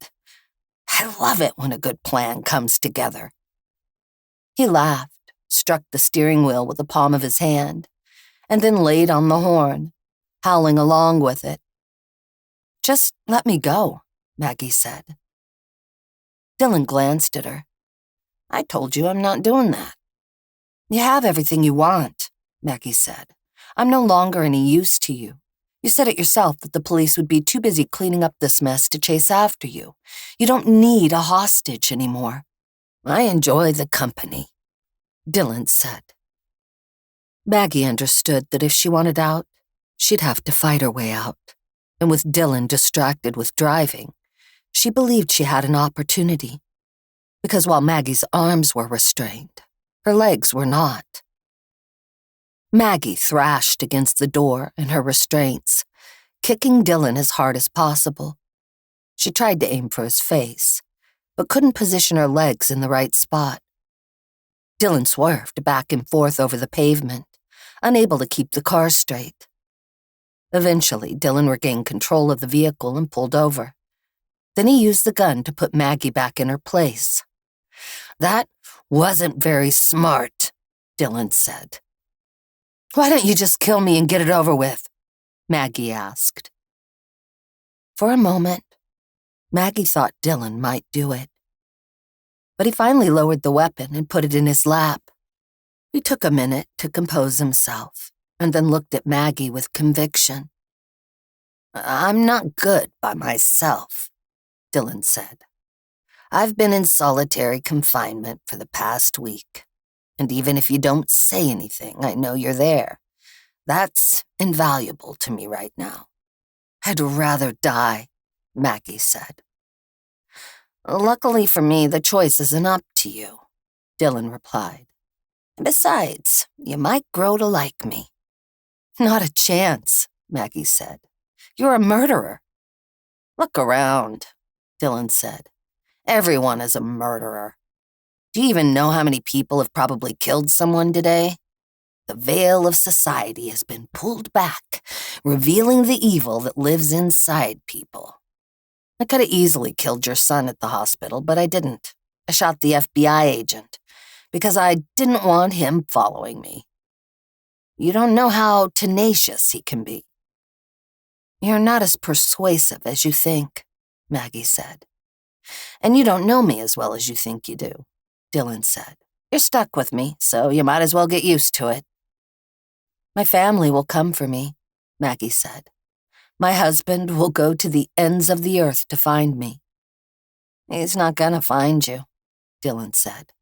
I love it when a good plan comes together." He laughed, struck the steering wheel with the palm of his hand, and then laid on the horn, howling along with it. "Just let me go," Maggie said. Dylan glanced at her. "I told you I'm not doing that." "You have everything you want," Maggie said. "I'm no longer any use to you. You said it yourself that the police would be too busy cleaning up this mess to chase after you. You don't need a hostage anymore." "I enjoy the company," Dylan said. Maggie understood that if she wanted out, she'd have to fight her way out. And with Dylan distracted with driving, she believed she had an opportunity. Because while Maggie's arms were restrained, her legs were not. Maggie thrashed against the door and her restraints, kicking Dylan as hard as possible. She tried to aim for his face, but couldn't position her legs in the right spot. Dylan swerved back and forth over the pavement, unable to keep the car straight. Eventually, Dylan regained control of the vehicle and pulled over. Then he used the gun to put Maggie back in her place. "That wasn't very smart," Dylan said. "Why don't you just kill me and get it over with?" Maggie asked. For a moment, Maggie thought Dylan might do it. But he finally lowered the weapon and put it in his lap. He took a minute to compose himself and then looked at Maggie with conviction. "I'm not good by myself," Dylan said. "I've been in solitary confinement for the past week, and even if you don't say anything, I know you're there. That's invaluable to me right now." "I'd rather die," Maggie said. "Luckily for me, the choice isn't up to you," Dylan replied. "Besides, you might grow to like me." "Not a chance," Maggie said. "You're a murderer." "Look around," Dylan said. "Everyone is a murderer. Do you even know how many people have probably killed someone today? The veil of society has been pulled back, revealing the evil that lives inside people. I could have easily killed your son at the hospital, but I didn't. I shot the FBI agent because I didn't want him following me. You don't know how tenacious he can be." "You're not as persuasive as you think," Maggie said. "And you don't know me as well as you think you do," Dylan said. "You're stuck with me, so you might as well get used to it." "My family will come for me," Maggie said. "My husband will go to the ends of the earth to find me." "He's not gonna find you," Dylan said.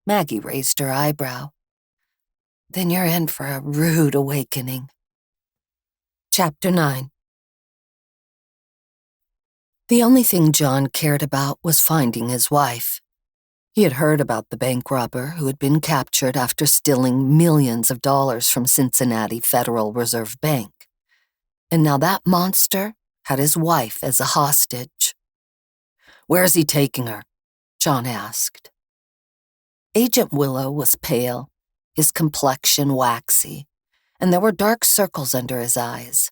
Maggie raised her eyebrow. "Then you're in for a rude awakening." Chapter 9. The only thing John cared about was finding his wife. He had heard about the bank robber who had been captured after stealing millions of dollars from Cincinnati Federal Reserve Bank. And now that monster had his wife as a hostage. "Where is he taking her?" John asked. Agent Willow was pale, his complexion waxy, and there were dark circles under his eyes.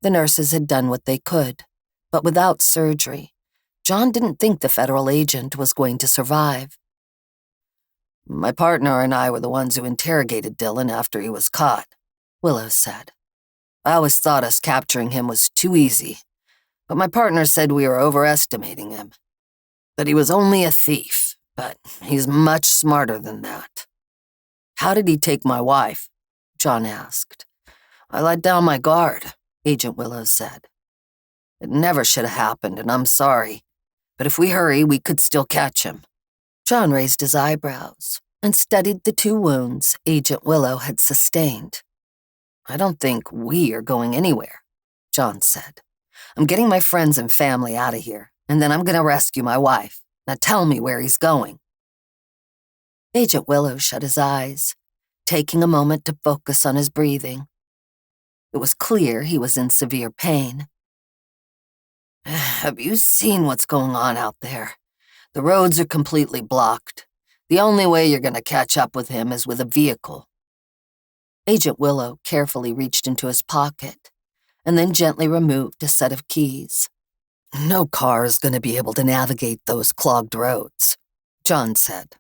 The nurses had done what they could, but without surgery, John didn't think the federal agent was going to survive. "My partner and I were the ones who interrogated Dylan after he was caught," Willow said. "I always thought us capturing him was too easy, but my partner said we were overestimating him. That he was only a thief, but he's much smarter than that." "How did he take my wife?" John asked. "I let down my guard," Agent Willow said. "It never should have happened, and I'm sorry. But if we hurry, we could still catch him." John raised his eyebrows and studied the 2 wounds Agent Willow had sustained. I don't think we are going anywhere, John said. I'm getting my friends and family out of here, and then I'm going to rescue my wife. Now tell me where he's going. Agent Willow shut his eyes, taking a moment to focus on his breathing. It was clear he was in severe pain. Have you seen what's going on out there? The roads are completely blocked. The only way you're going to catch up with him is with a vehicle. Agent Willow carefully reached into his pocket and then gently removed a set of keys. No car is going to be able to navigate those clogged roads, John said.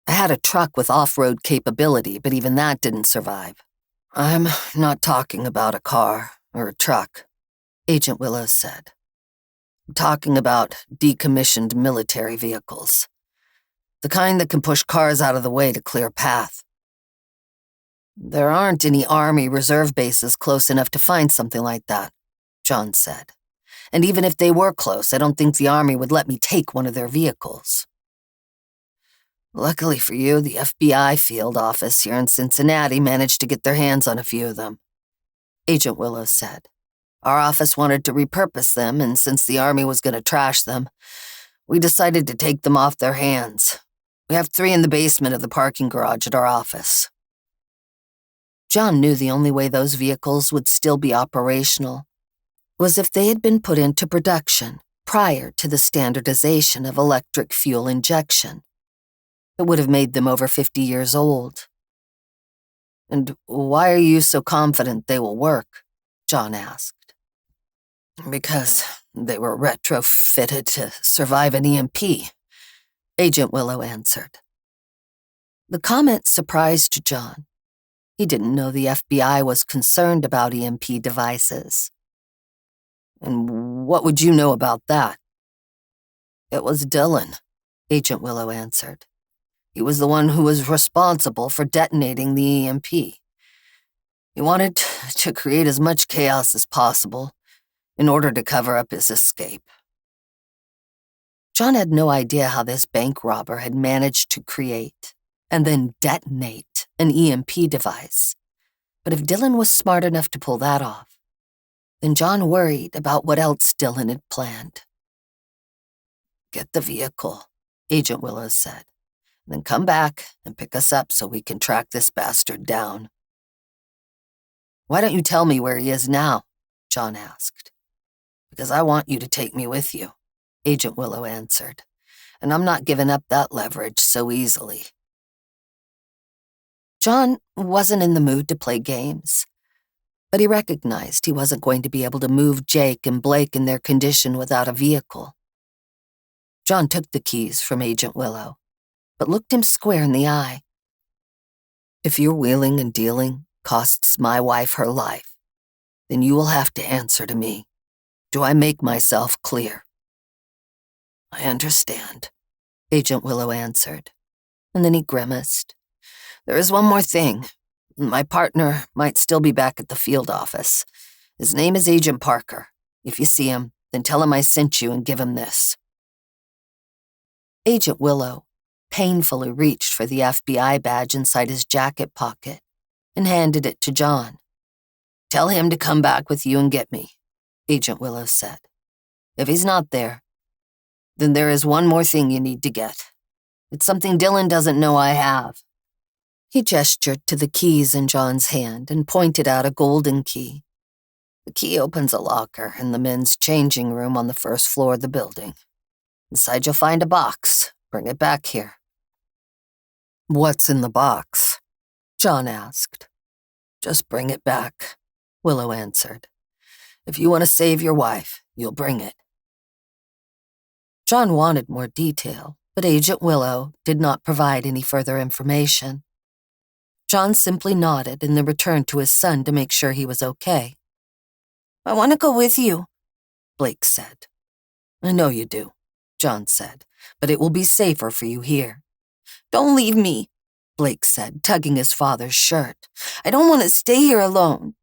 I had a truck with off-road capability, but even that didn't survive. I'm not talking about a car or a truck, Agent Willow said. I'm talking about decommissioned military vehicles. The kind that can push cars out of the way to clear a path. There aren't any Army reserve bases close enough to find something like that, John said. And even if they were close, I don't think the Army would let me take one of their vehicles. Luckily for you, the FBI field office here in Cincinnati managed to get their hands on a few of them, Agent Willow said. Our office wanted to repurpose them, and since the Army was going to trash them, we decided to take them off their hands. We have 3 in the basement of the parking garage at our office. John knew the only way those vehicles would still be operational was if they had been put into production prior to the standardization of electric fuel injection. It would have made them over 50 years old. And why are you so confident they will work? John asked. Because they were retrofitted to survive an EMP, Agent Willow answered. The comment surprised John. He didn't know the FBI was concerned about EMP devices. And what would you know about that? It was Dylan, Agent Willow answered. He was the one who was responsible for detonating the EMP. He wanted to create as much chaos as possible in order to cover up his escape. John had no idea how this bank robber had managed to create and then detonate an EMP device. But if Dylan was smart enough to pull that off, then John worried about what else Dylan had planned. Get the vehicle, Agent Willow said, and then come back and pick us up so we can track this bastard down. Why don't you tell me where he is now? John asked. Because I want you to take me with you, Agent Willow answered, and I'm not giving up that leverage so easily. John wasn't in the mood to play games, but he recognized he wasn't going to be able to move Jake and Blake in their condition without a vehicle. John took the keys from Agent Willow, but looked him square in the eye. If your wheeling and dealing costs my wife her life, then you will have to answer to me. Do I make myself clear? I understand, Agent Willow answered, and then he grimaced. There is one more thing. My partner might still be back at the field office. His name is Agent Parker. If you see him, then tell him I sent you and give him this. Agent Willow painfully reached for the FBI badge inside his jacket pocket and handed it to John. Tell him to come back with you and get me, Agent Willow said. If he's not there, then there is one more thing you need to get. It's something Dylan doesn't know I have. He gestured to the keys in John's hand and pointed out a golden key. The key opens a locker in the men's changing room on the first floor of the building. Inside you'll find a box. Bring it back here. What's in the box? John asked. Just bring it back, Willow answered. If you want to save your wife, you'll bring it. John wanted more detail, but Agent Willow did not provide any further information. John simply nodded and then returned to his son to make sure he was okay. I want to go with you, Blake said. I know you do, John said, but it will be safer for you here. Don't leave me, Blake said, tugging his father's shirt. I don't want to stay here alone.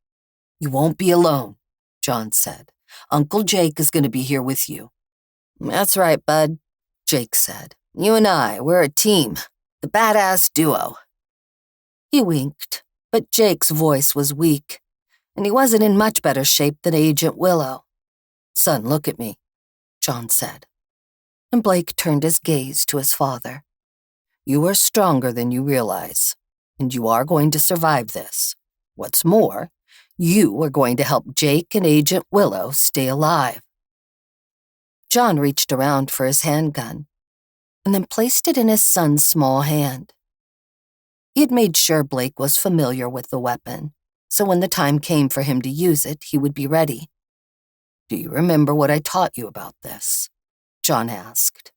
You won't be alone, John said. Uncle Jake is going to be here with you. That's right, bud, Jake said. You and I, we're a team, the badass duo. He winked, but Jake's voice was weak, and he wasn't in much better shape than Agent Willow. "Son, look at me," John said. And Blake turned his gaze to his father. "You are stronger than you realize, and you are going to survive this. What's more, you are going to help Jake and Agent Willow stay alive." John reached around for his handgun and then placed it in his son's small hand. He had made sure Blake was familiar with the weapon, so when the time came for him to use it, he would be ready. "Do you remember what I taught you about this?" John asked.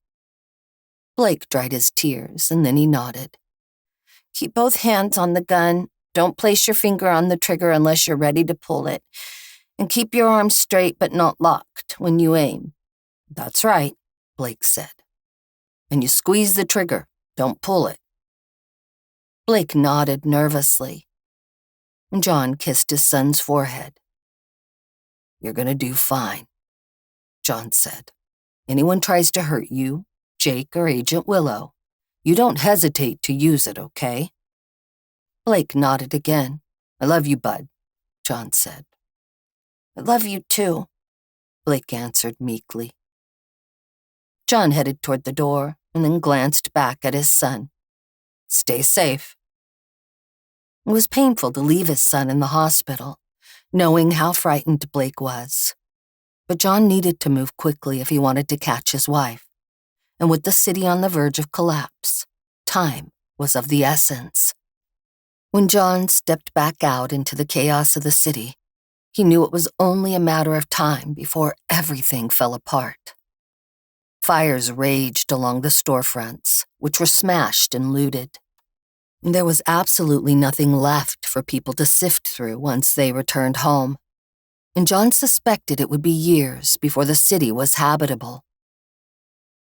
Blake dried his tears, and then he nodded. "Keep both hands on the gun. Don't place your finger on the trigger unless you're ready to pull it. And keep your arms straight but not locked when you aim." "That's right," Blake said. "And you squeeze the trigger. Don't pull it." Blake nodded nervously. John kissed his son's forehead. "You're gonna do fine," John said. "Anyone tries to hurt you, Jake or Agent Willow, you don't hesitate to use it, okay?" Blake nodded again. "I love you, bud," John said. "I love you too," Blake answered meekly. John headed toward the door and then glanced back at his son. "Stay safe." It was painful to leave his son in the hospital, knowing how frightened Blake was. But John needed to move quickly if he wanted to catch his wife. And with the city on the verge of collapse, time was of the essence. When John stepped back out into the chaos of the city, he knew it was only a matter of time before everything fell apart. Fires raged along the storefronts, which were smashed and looted. There was absolutely nothing left for people to sift through once they returned home, and John suspected it would be years before the city was habitable.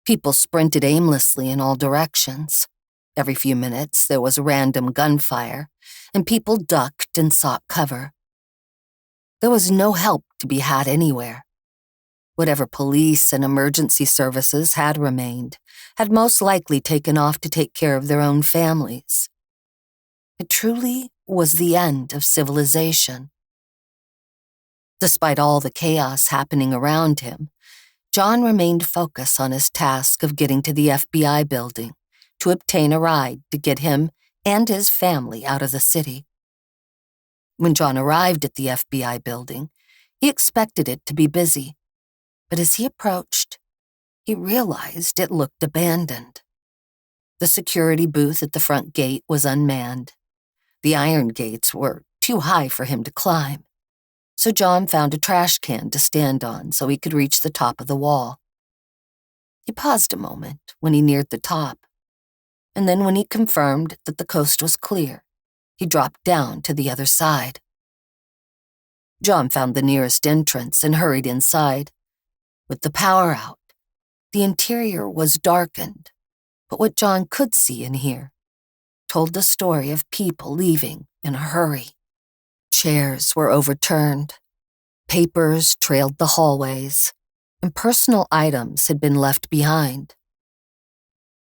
People sprinted aimlessly in all directions. Every few minutes there was random gunfire, and people ducked and sought cover. There was no help to be had anywhere. Whatever police and emergency services had remained had most likely taken off to take care of their own families. It truly was the end of civilization. Despite all the chaos happening around him, John remained focused on his task of getting to the FBI building to obtain a ride to get him and his family out of the city. When John arrived at the FBI building, he expected it to be busy, but as he approached, he realized it looked abandoned. The security booth at the front gate was unmanned. The iron gates were too high for him to climb, so John found a trash can to stand on so he could reach the top of the wall. He paused a moment when he neared the top, and then when he confirmed that the coast was clear, he dropped down to the other side. John found the nearest entrance and hurried inside. With the power out, the interior was darkened, but what John could see and hear told the story of people leaving in a hurry. Chairs were overturned, papers trailed the hallways, and personal items had been left behind.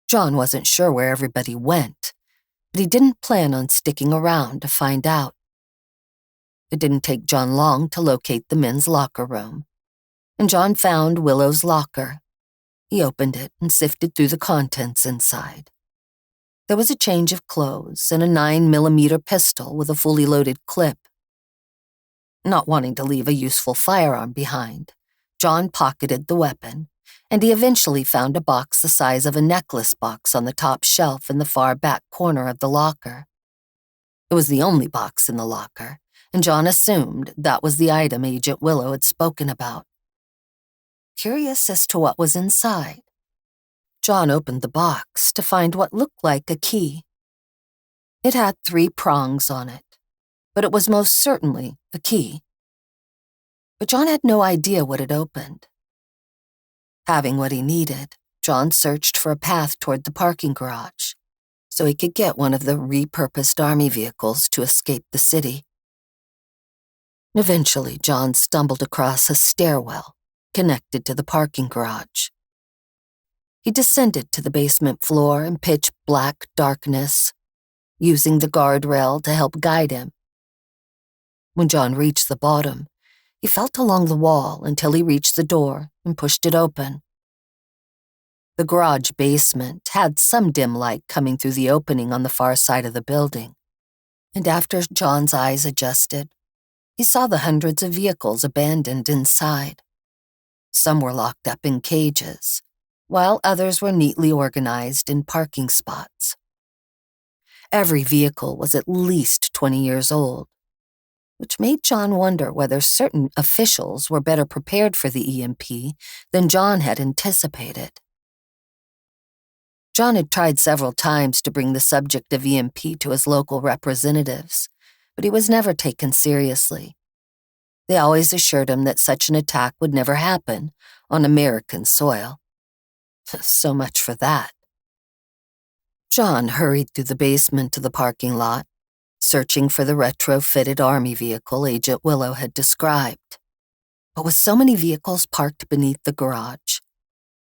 John wasn't sure where everybody went, but he didn't plan on sticking around to find out. It didn't take John long to locate the men's locker room, and John found Willow's locker. He opened it and sifted through the contents inside. There was a change of clothes and a 9mm pistol with a fully loaded clip. Not wanting to leave a useful firearm behind, John pocketed the weapon, and he eventually found a box the size of a necklace box on the top shelf in the far back corner of the locker. It was the only box in the locker, and John assumed that was the item Agent Willow had spoken about. Curious as to what was inside, John opened the box to find what looked like a key. It had 3 prongs on it, but it was most certainly a key. But John had no idea what it opened. Having what he needed, John searched for a path toward the parking garage so he could get one of the repurposed army vehicles to escape the city. Eventually, John stumbled across a stairwell connected to the parking garage. He descended to the basement floor in pitch black darkness, using the guardrail to help guide him. When John reached the bottom, he felt along the wall until he reached the door and pushed it open. The garage basement had some dim light coming through the opening on the far side of the building, and after John's eyes adjusted, he saw the hundreds of vehicles abandoned inside. Some were locked up in cages, while others were neatly organized in parking spots. Every vehicle was at least 20 years old, which made John wonder whether certain officials were better prepared for the EMP than John had anticipated. John had tried several times to bring the subject of EMP to his local representatives, but he was never taken seriously. They always assured him that such an attack would never happen on American soil. So much for that. John hurried through the basement to the parking lot, searching for the retrofitted army vehicle Agent Willow had described. But with so many vehicles parked beneath the garage,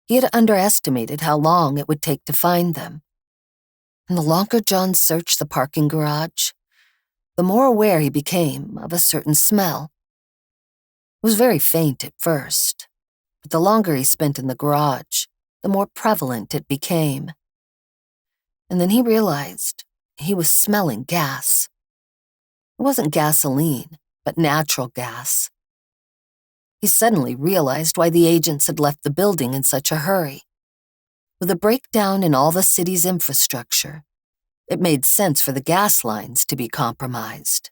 he had underestimated how long it would take to find them. And the longer John searched the parking garage, the more aware he became of a certain smell. It was very faint at first, but the longer he spent in the garage, the more prevalent it became. And then he realized he was smelling gas. It wasn't gasoline, but natural gas. He suddenly realized why the agents had left the building in such a hurry. With a breakdown in all the city's infrastructure, it made sense for the gas lines to be compromised.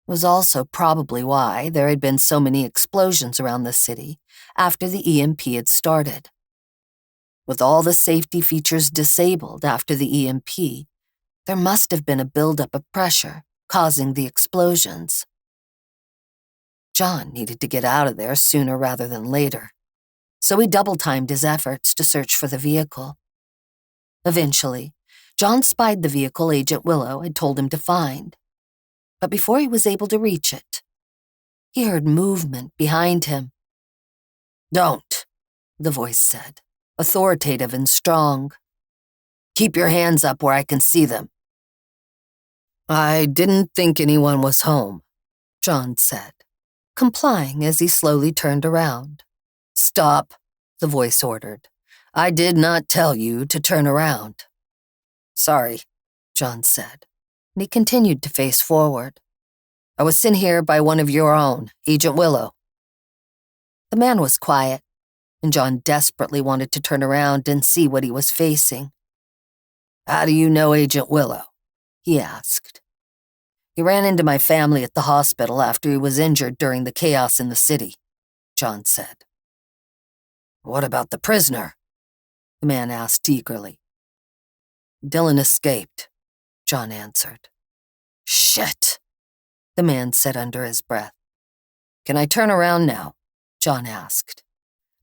It was also probably why there had been so many explosions around the city after the EMP had started. With all the safety features disabled after the EMP, there must have been a buildup of pressure causing the explosions. John needed to get out of there sooner rather than later, so he double-timed his efforts to search for the vehicle. Eventually, John spied the vehicle Agent Willow had told him to find, but before he was able to reach it, he heard movement behind him. "Don't," the voice said, authoritative and strong. "Keep your hands up where I can see them." "I didn't think anyone was home," John said, complying as he slowly turned around. "Stop," the voice ordered. "I did not tell you to turn around." "Sorry," John said, and he continued to face forward. "I was sent here by one of your own, Agent Willow." The man was quiet, and John desperately wanted to turn around and see what he was facing. "How do you know Agent Willow?" he asked. "He ran into my family at the hospital after he was injured during the chaos in the city," John said. "What about the prisoner?" the man asked eagerly. "Dylan escaped," John answered. "Shit," the man said under his breath. "Can I turn around now?" John asked.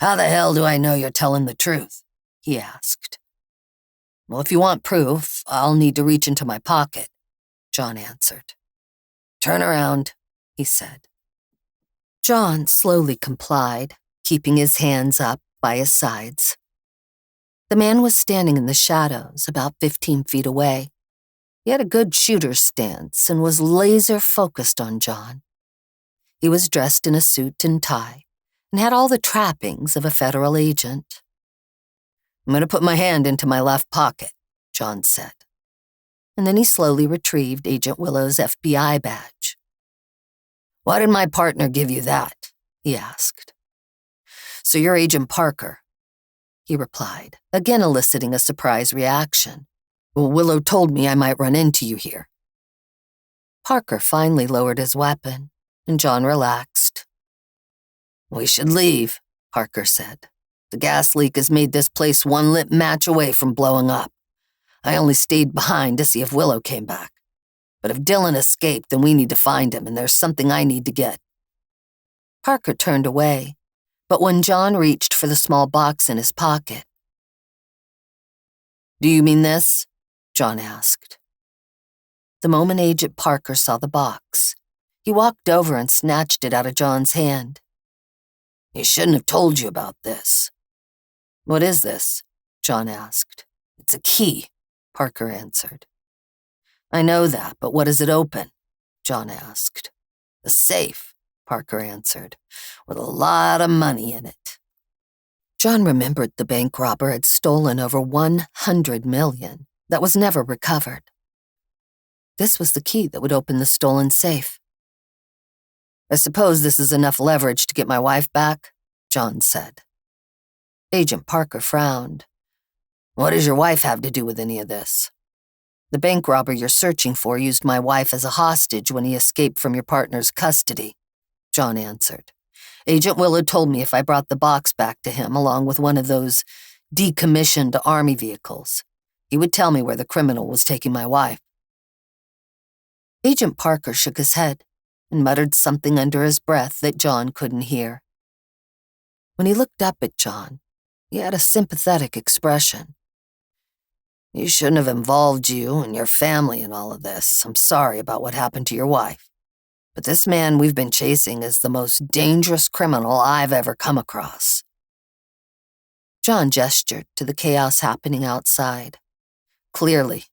"How the hell do I know you're telling the truth?" he asked. "Well, if you want proof, I'll need to reach into my pocket," John answered. "Turn around," he said. John slowly complied, keeping his hands up by his sides. The man was standing in the shadows about 15 feet away. He had a good shooter's stance and was laser-focused on John. He was dressed in a suit and tie and had all the trappings of a federal agent. "I'm going to put my hand into my left pocket," John said. And then he slowly retrieved Agent Willow's FBI badge. "Why did my partner give you that?" he asked. "So you're Agent Parker," he replied, again eliciting a surprised reaction. "Well, Willow told me I might run into you here." Parker finally lowered his weapon, and John relaxed. "We should leave," Parker said. "The gas leak has made this place one lit match away from blowing up. I only stayed behind to see if Willow came back. But if Dylan escaped, then we need to find him, and there's something I need to get." Parker turned away, but when John reached for the small box in his pocket. "Do you mean this?" John asked. The moment Agent Parker saw the box, he walked over and snatched it out of John's hand. "He shouldn't have told you about this." "What is this?" John asked. "It's a key," Parker answered. "I know that, but what does it open?" John asked. "The safe," Parker answered, "with a lot of money in it." John remembered the bank robber had stolen over $100 million that was never recovered. This was the key that would open the stolen safe. "I suppose this is enough leverage to get my wife back," John said. Agent Parker frowned. "What does your wife have to do with any of this?" "The bank robber you're searching for used my wife as a hostage when he escaped from your partner's custody," John answered. "Agent Willard told me if I brought the box back to him along with one of those decommissioned army vehicles, he would tell me where the criminal was taking my wife." Agent Parker shook his head and muttered something under his breath that John couldn't hear. When he looked up at John, he had a sympathetic expression. "You shouldn't have involved you and your family in all of this. I'm sorry about what happened to your wife. But this man we've been chasing is the most dangerous criminal I've ever come across." John gestured to the chaos happening outside. "Clearly.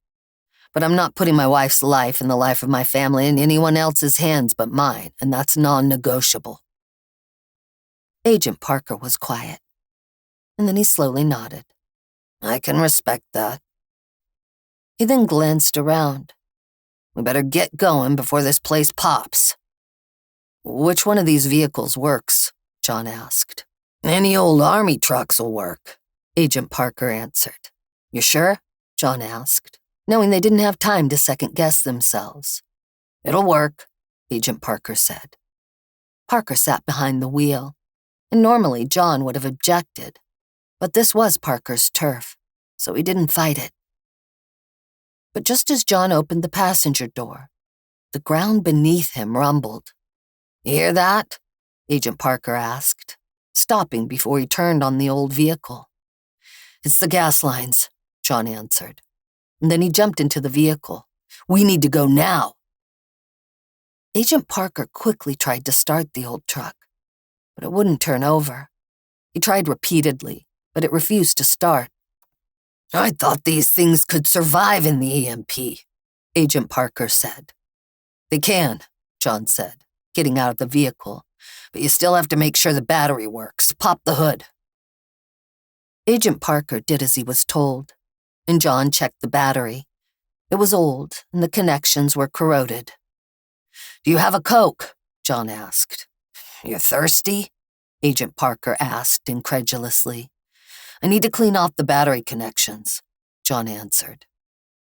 But I'm not putting my wife's life and the life of my family in anyone else's hands but mine, and that's non-negotiable." Agent Parker was quiet, and then he slowly nodded. "I can respect that." He then glanced around. "We better get going before this place pops." "Which one of these vehicles works?" John asked. "Any old army trucks'll work," Agent Parker answered. "You sure?" John asked, knowing they didn't have time to second-guess themselves. "It'll work," Agent Parker said. Parker sat behind the wheel, and normally John would have objected, but this was Parker's turf, so he didn't fight it. But just as John opened the passenger door, the ground beneath him rumbled. "You hear that?" Agent Parker asked, stopping before he turned on the old vehicle. "It's the gas lines," John answered. And then he jumped into the vehicle. "We need to go now." Agent Parker quickly tried to start the old truck, but it wouldn't turn over. He tried repeatedly, but it refused to start. "I thought these things could survive in the EMP," Agent Parker said. "They can," John said, getting out of the vehicle, "but you still have to make sure the battery works. Pop the hood." Agent Parker did as he was told, and John checked the battery. It was old, and the connections were corroded. "Do you have a Coke?" John asked. "You're thirsty?" Agent Parker asked incredulously. "I need to clean off the battery connections," John answered.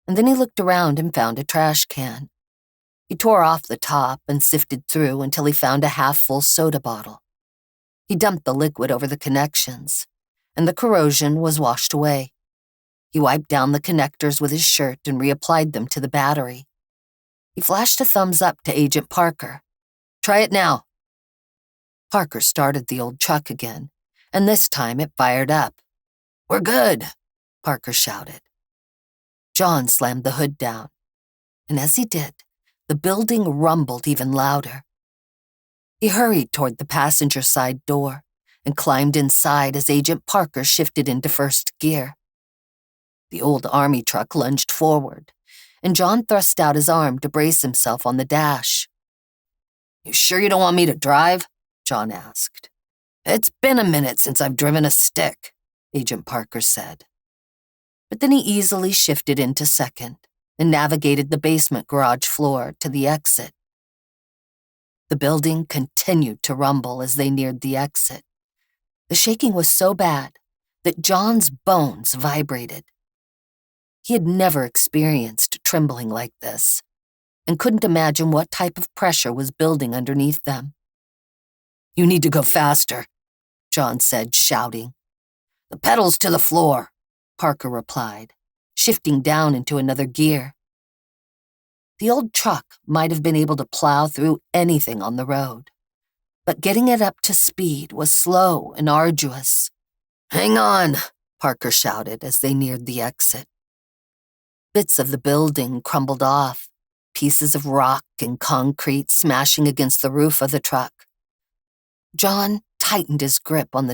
And then he looked around and found a trash can. He tore off the top and sifted through until he found a half-full soda bottle. He dumped the liquid over the connections, and the corrosion was washed away. He wiped down the connectors with his shirt and reapplied them to the battery. He flashed a thumbs up to Agent Parker. "Try it now." Parker started the old truck again, and this time it fired up. "We're good," Parker shouted. John slammed the hood down, and as he did, the building rumbled even louder. He hurried toward the passenger side door and climbed inside as Agent Parker shifted into first gear. The old army truck lunged forward, and John thrust out his arm to brace himself on the dash. "You sure you don't want me to drive?" John asked. "It's been a minute since I've driven a stick," Agent Parker said. But then he easily shifted into second and navigated the basement garage floor to the exit. The building continued to rumble as they neared the exit. The shaking was so bad that John's bones vibrated. He had never experienced trembling like this and couldn't imagine what type of pressure was building underneath them. "You need to go faster," John said, shouting. "The pedals to the floor," Parker replied, shifting down into another gear. The old truck might have been able to plow through anything on the road, but getting it up to speed was slow and arduous. "Hang on," Parker shouted as they neared the exit. Bits of the building crumbled off, pieces of rock and concrete smashing against the roof of the truck. John tightened his grip on the